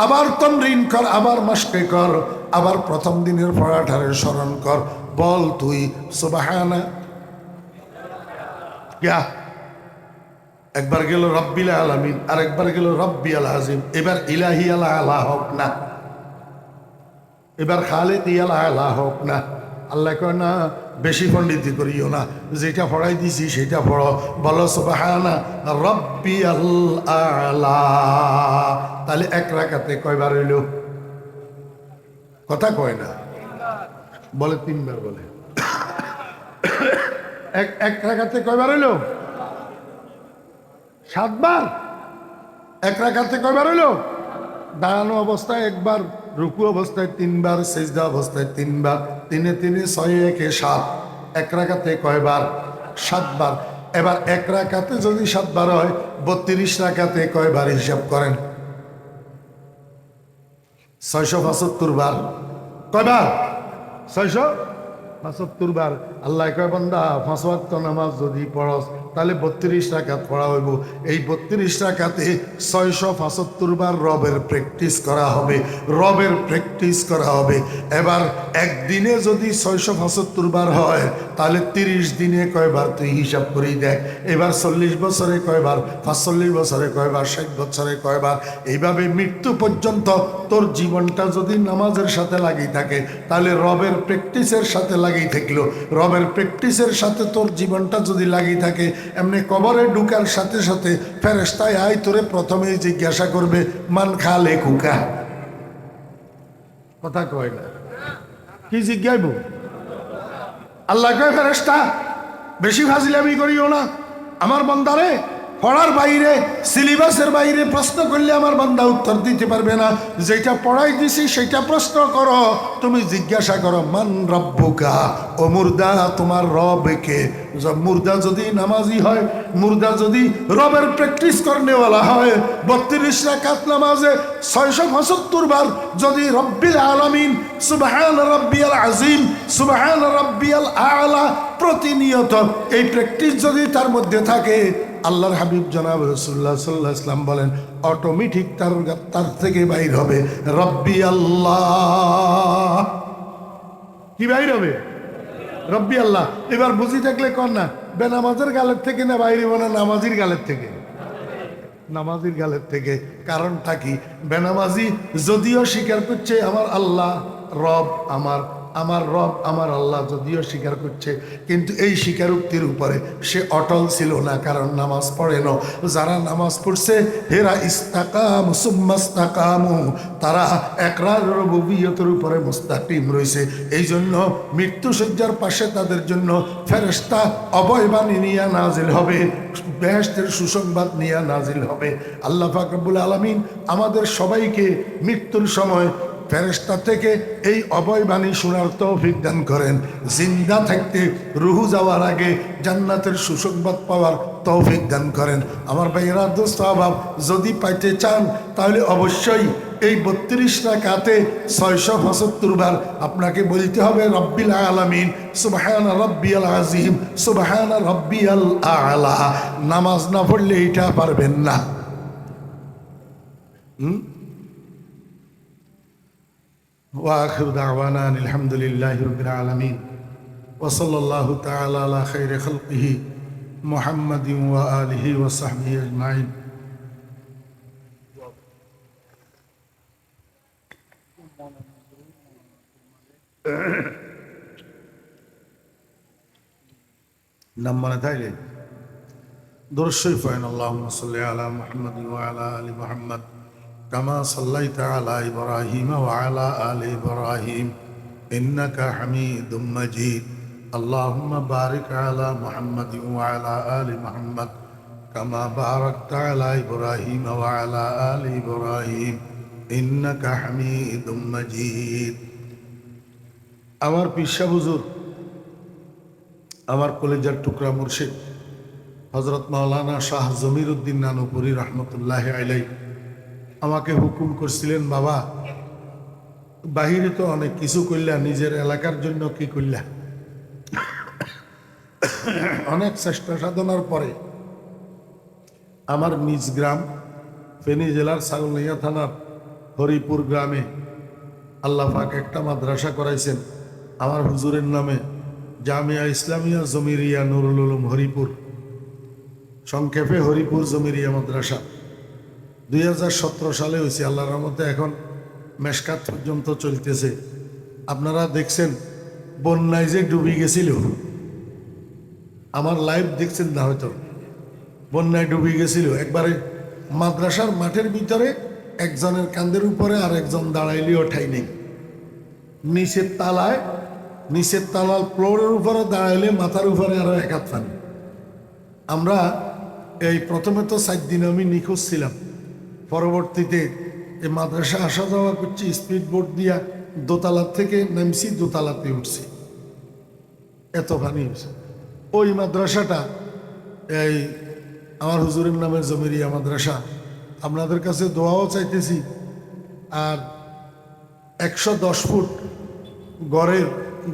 Speaker 1: আবার তমরিন কর, আবার মাশকে কর, আবার প্রথম দিনের পড়াটারে স্মরণ কর। বল তুই সুবহানা ইয়া, একবার গেল রব্বিল আলামিন, আর একবার গেল রব্বিয়াল আযীম, এবার ইলাহি আলা হোক না, এবার খালিক আলা হোক না। আল্লাহ কয় না বেশি পণ্ডিতি করিও না, যেটা পড়াই দিছি সেটা পড়ো। বলো সুবহানা রব্বিয়াল আলা। তাহলে এক রাকাতে কয়বার হইল? কথা কয় না, বলে তিনবার বলে। এক রাকাতে কয়বার হইল? 7 বার। এক রাকাতে কয়বার হইল? দাঁড়ানো অবস্থায় একবার, রুকু অবস্থায় 3 বার, সেজদা অবস্থায় 3 বার, 3 3 6 1 7। এক রাকাতে কয়বার? 7 বার। এবার এক রাকাতে যদি 7 বার হয়, 32 রাকাতে কয়বার হিসাব করেন? 675 বার। কয়বার? 675 বার। আল্লাহ কয় বান্দা 5 ওয়াক্ত নামাজ যদি পড়স তাহলে 32 রাকাত পড়া হইব। এই 32 রাকাতে 675 বার রবের প্র্যাকটিস করা হবে, রবের প্র্যাকটিস করা হবে। এবার একদিনে যদি 675 বার হয় তাহলে 30 দিনে কয়বার তুই হিসাব করেই দেখ। এবার 40 বছরে কয়বার, 45 বছরে কয়বার, 60 বছরে কয়বার, এইভাবে মৃত্যু পর্যন্ত তোর জীবনটা যদি নামাজের সাথে লাগিয়ে থাকে, তাহলে রবের প্র্যাকটিসের সাথে লাগিয়ে থাকলো। রবের প্র্যাকটিসের সাথে তোর জীবনটা যদি লাগিয়ে থাকে, এমনি কবরে ঢুকার সাথে সাথে ফেরেশতায় আয় তোরে প্রথমেই জিজ্ঞাসা করবে মান খালে কুকা। কথা কয় না, কি জিজ্ঞাইব? আল্লাহ কয় ফেরেশতা বেশি ফাজিলামি করিও না, আমার বান্দারে পড়ার বাইরে, সিলেবাসের বাইরে প্রশ্ন করলে আমার বান্দা উত্তর দিতে পারবে না। যেটা পড়াই দিছি সেটা প্রশ্ন করো, তুমি জিজ্ঞাসা করো মান রব্বুকা, ও মুর্দা তোমার রব কে? মুর্দা যদি নামাজি হয়, মুর্দা যদি রবের প্র্যাকটিস করনেওয়ালা হয়, 32 রাকাত নামাজে 675 বার যদি রব্বিল আলামিন সুবহান রাব্বিয়াল আযীম সুবহান রাব্বিয়াল আ'লা প্রতিনিয়ত এই প্র্যাকটিস যদি তার মধ্যে থাকে, আল্লাহর হাবিব জনাব রাসূলুল্লাহ সাল্লাল্লাহু আলাইহি ওয়াসাল্লাম বলেন অটোমেটিক তার থেকে বাইর হবে রব্বি আল্লাহ। কি বাইর হবে? রব্বি আল্লাহ। এবার বুঝি থাকলে কর না, বেনামাজের গালের থেকে না বাইরে না নামাজির গালের থেকে? নামাজির গালের থেকে। কারণটা কি? বেনামাজি যদিও স্বীকার করছে আমার আল্লাহ রব, আমার রব আমার আল্লাহ যদিও স্বীকার করছে, কিন্তু এই স্বীকারোক্তির উপরে সে অটল ছিল না, কারণ নামাজ পড়ে না। যারা নামাজ পড়ছে হেরা ইস্তাকাম সুম্মাস্তাকামু, তারা একরার রুবুবিয়তের উপরে মুস্তাকিম রয়েছে। এই জন্য মৃত্যুসজ্জার পাশে তাদের জন্য ফেরেশতা অভয়বাণী নিয়ে নাজিল হবে, বেহেশতের সুসংবাদ নিয়ে নাজিল হবে। আল্লাহ পাক রব্বুল আলামিন আমাদের সবাইকে মৃত্যুর সময় ফেরেশতা থেকে এই অভয়বাণী শোনার তৌফিক দান করেন। জিন্দা থাকতে রুহু যাওয়ার আগে জান্নাতের সুসংবাদ পাওয়ার তৌফিক দান করেন। আমার ভাইয়েরা দোস্ত আহবাব, যদি পাইতে চান তাহলে অবশ্যই এই 32 রাকাতে 675 বার আপনাকে বলতে হবে রব্বিল আলামিন সুবহানা রাব্বিয়াল আযীম সুবহানা রাব্বিয়াল আ'লা। নামাজ না পড়লে এটা পারবেন না। وآخر دعوانا أن الحمد لله رب العالمين وصلى الله تعالى على خير خلقه محمد وآله وصحبه أجمعين. نمنا تايلي درود الشريف اللهم صل على محمد وعلى آل محمد كما صليت على إبراهيم وعلى آل إبراهيم إنك حميد مجيد. اللهم بارك على محمد وعلى آل محمد كما باركت على إبراهيم وعلى آل إبراهيم إنك حميد مجيد. আমার পিসা হুজুর, আমার কলেজার টুকরা মুর্শিদ হযরত মাওলানা শাহ জমিরউদ্দিন নানুপুরী রহমতুল্লাহি আলাইহি আমাকে হুকুম করছিলেন, বাবা বাহিরে তো অনেক কিছু করলা, নিজের এলাকার জন্য কি করলা? অনেক চেষ্টা সাধনার পরে আমার নিজ গ্রাম ফেনী জেলার ছাগলনাইয়া থানার হরিপুর গ্রামে আল্লাহ পাক একটা মাদ্রাসা করাইছেন আমার হুজুরের নামে, জামিয়া ইসলামিয়া জমিরিয়া নুরুল উলুম হরিপুর, সংক্ষেপে হরিপুর জমিরিয়া মাদ্রাসা। 2017 সালে হয়েছে, আল্লাহর রহমতে এখন মেশকাত পর্যন্ত চলতেছে। আপনারা দেখছেন বন্যায় যে ডুবে গেছিল, আমার লাইভ দেখছেন না হয়তো, বন্যায় ডুবে গেছিল একবারে মাদ্রাসার মাঠের ভিতরে, একজনের কান্দের উপরে আর একজন দাঁড়াইলেও ঠাই নেই। নিচের তালার ফ্লোরের উপরে দাঁড়াইলে মাথার উপরে আরো এক হাত পানি। আমরা এই প্রথমে তো 4 দিন আমি নিখোঁজ ছিলাম, পরবর্তীতে এই মাদ্রাসা আসা যাওয়া করছি স্পিড বোট দিয়া, দোতলার থেকে নামছি দোতলাতে উঠছি, এত পানি হয়েছে। ওই মাদ্রাসাটা এই আমার হুজুরের নামে জমিরিয়া মাদ্রাসা, আপনাদের কাছে দোয়াও চাইতেছি। আর 110 ফুট গড়ের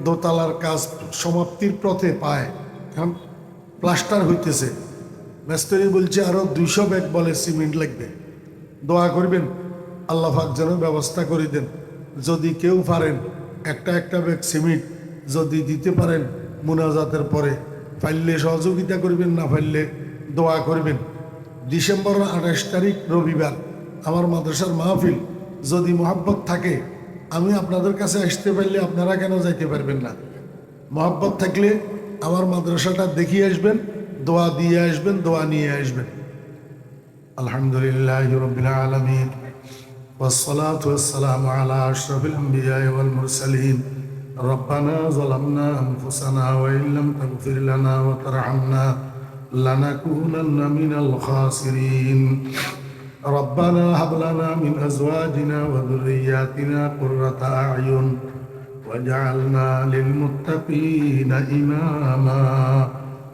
Speaker 1: দোতলার কাজ সমাপ্তির পথে পায়, এখন প্লাস্টার হইতেছে। মিস্ত্রি বলছে আরো 200 ব্যাগ বলে সিমেন্ট লাগবে। দোয়া করবেন আল্লাহ পাক যেন ব্যবস্থা করে দেন। যদি কেউ পারেন একটা ব্যাগ সিমেন্ট যদি দিতে পারেন মুনাজাতের পরে, পারলে সহযোগিতা করবেন, না পারলে দোয়া করবেন। ডিসেম্বর 28 তারিখ রবিবার আমার মাদ্রাসার মাহফিল, যদি মহব্বত থাকে আমি আপনাদের কাছে আসতে পারলে আপনারা কেন যাইতে পারবেন না? মহব্বত থাকলে আমার মাদ্রাসাটা দেখিয়ে আসবেন, দোয়া দিয়ে আসবেন, দোয়া নিয়ে আসবেন। আলহামদুলিল্লাহি রাব্বিল আলামিন والصلاة والسلام على أشرف الأنبياء والمرسلين. ربنا ظلمنا أنفسنا وإن لم تغفر لنا وترحمنا لنكونن من الخاسرين ربنا هب لنا من أزواجنا وذرياتنا قرة أعين واجعلنا للمتقين إماما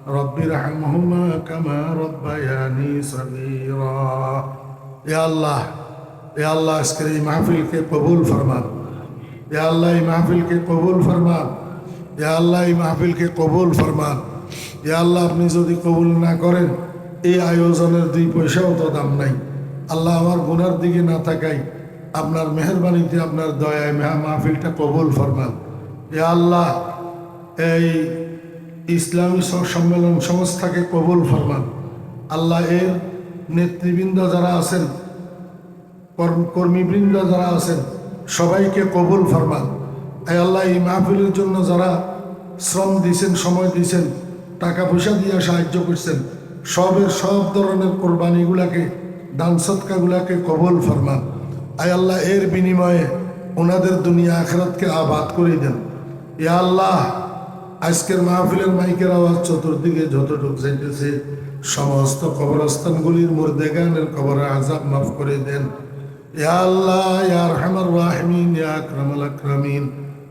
Speaker 1: رب ارحمهما كما ربياني صغيرا يا الله আজকের এই মাহফিলকে কবুল ফরমান। ইয়া আল্লাহ এই মাহফিলকে কবুল ফরমান। ইয়া আল্লাহ এই মাহফিলকে কবুল ফরমান। ইয়া আল্লাহ আপনি যদি কবুল না করেন এই আয়োজনের 2 পয়সাও তো দাম নাই। আল্লাহ আমার গুনার দিকে না তাকাই আপনার মেহেরবানিতে আপনার দয়ায় মাহফিলটা কবুল ফরমান। ইয়া আল্লাহ এই ইসলামী সম্মেলন সংস্থাকে কবুল ফরমান। আল্লাহ এর নেতৃবৃন্দ যারা আছেন, কর্মীবৃন্দ যারা আছেন সবাইকে কবুল ফরমান। এই আল্লাহ এই মাহফিলের জন্য যারা শ্রম দিয়েছেন, সময় দিয়েছেন, টাকা পয়সা দিয়ে সাহায্য করছেন, সব ধরনের কোরবানিগুলাকে, দান সদকাগুলাকে কবুল ফরমান। আয় আল্লাহ এর বিনিময়ে ওনাদের দুনিয়া আখিরাতকে আবাদ করে দেন। ইয়া আল্লাহ আজকের মাহফিলের মাইকের আওয়াজ চতুর্দিকে যতটুকু যাইতেছে সমস্ত কবরস্থানগুলির মুর্দেগানের কবরের আযাব মাফ করে দেন। ইয়া আল্লাহ ইয়া আরহামার রাহিমিন ইয়া আকরামাল আকরামিন।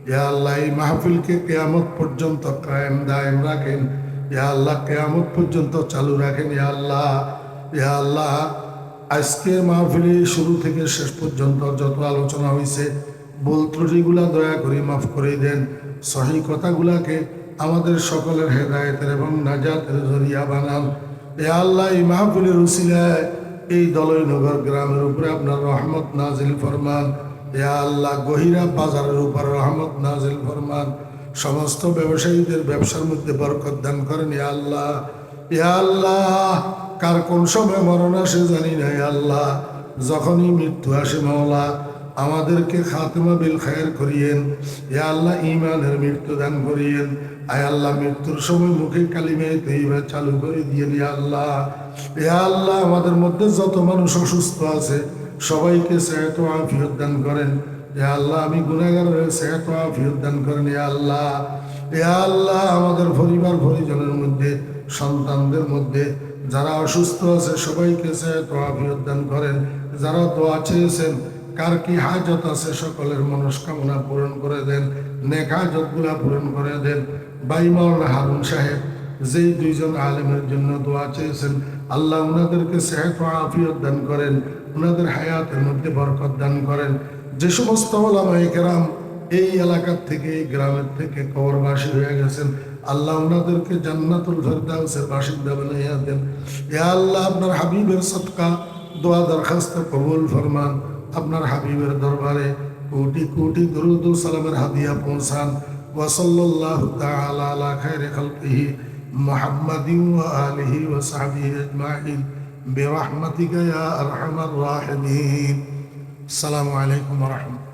Speaker 1: ইয়া আল্লাহ এই মাহফিলকে কিয়ামত পর্যন্ত কায়েম দায়েম রাখেন। ইয়া আল্লাহ কিয়ামত পর্যন্ত চালু রাখেন। ইয়া আল্লাহ আজকের মাহফিলে শুরু থেকে শেষ পর্যন্ত যত আলোচনা হয়েছে ভুল ত্রুটিগুলা দয়া করে মাফ করে দেন। সহি কথাগুলাকে আমাদের সকলের হেদায়েতের এবং নাজাতের জরিয়া বানান। ইয়া আল্লাহ এই মাহফিলের উসিলায় এই দলইনগর গ্রামের উপরে আপনার রহমত নাজিল ফরমান। ইয়া আল্লাহ গহিরা বাজারের উপর রহমত নাজিল ফরমান। সমস্ত ব্যবসায়ীদের ব্যবসার মধ্যে বরকত দান করেন। ইয়া আল্লাহ কার কোন সময় মরণ আসে জানি না। ইয়া আল্লাহ যখনই মৃত্যু আসে মাওলা আমাদেরকে খাতেমা বিল খায়ের করিয়েন। ইয়া আল্লাহ ঈমানের মৃত্যু দান করিয়েন। আয় আল্লাহ মৃত্যুর সময় মুখে কালিমা তাইয়্যিবা চালু করে দিয়েন। ইয়া আল্লাহ আমাদের মধ্যে যত মানুষ অসুস্থ আছে সবাইকে সেহত ও আফিয়ত দান করেন। ইয়া আল্লাহ আমি গুনাহগার হয়ে সেহত ও আফিয়ত দান করেন। ইয়া আল্লাহ আমাদের পরিবার পরিজনের মধ্যে, সন্তানদের মধ্যে যারা অসুস্থ আছে সবাইকে সেহত ও আফিয়ত দান করেন। যারা দোয়া চেয়েছেন, কার কি হাজত আছে সকলের মনস্কামনা পূরণ করে দেন, নেক হাজতগুলা পূরণ করে দেন। ভাই মাওলানা হারুন সাহেব যেই 2 জন আলেমের জন্য দোয়া চেয়েছেন আল্লাহ ওনাদেরকে সেহত ও আফিয়ত দান করেন, ওনাদের হায়াতের মধ্যে বরকত দান করেন। যে সমস্ত ওলামায়ে কেরাম এই এলাকার থেকে, এই গ্রামের থেকে কবরবাসী হয়ে গেছেন আল্লাহ ওনাদেরকে জান্নাতুল ফেরদাউসের বাসিন্দা বানাইয়া দেন। ইয়া আল্লাহ আপনার হাবিবের সদকা দোয়া দরখাস্ত কবুল ফরমান। আপনার হাবিবের দরবারে কোটি কোটি দরুদ ও সালামের হাদিয়া পৌঁছান। ওয়া সাল্লাল্লাহু তাআলা আলা খায়রি খালকিহি মুহাম্মাদিন ওয়া আলিহি ওয়া সাহবিহি আজমাইন বিরহমাতিকা ইয়া আরহামার রাহিমিন। আসসালামু আলাইকুম ওয়া রাহমাতুল্লাহ।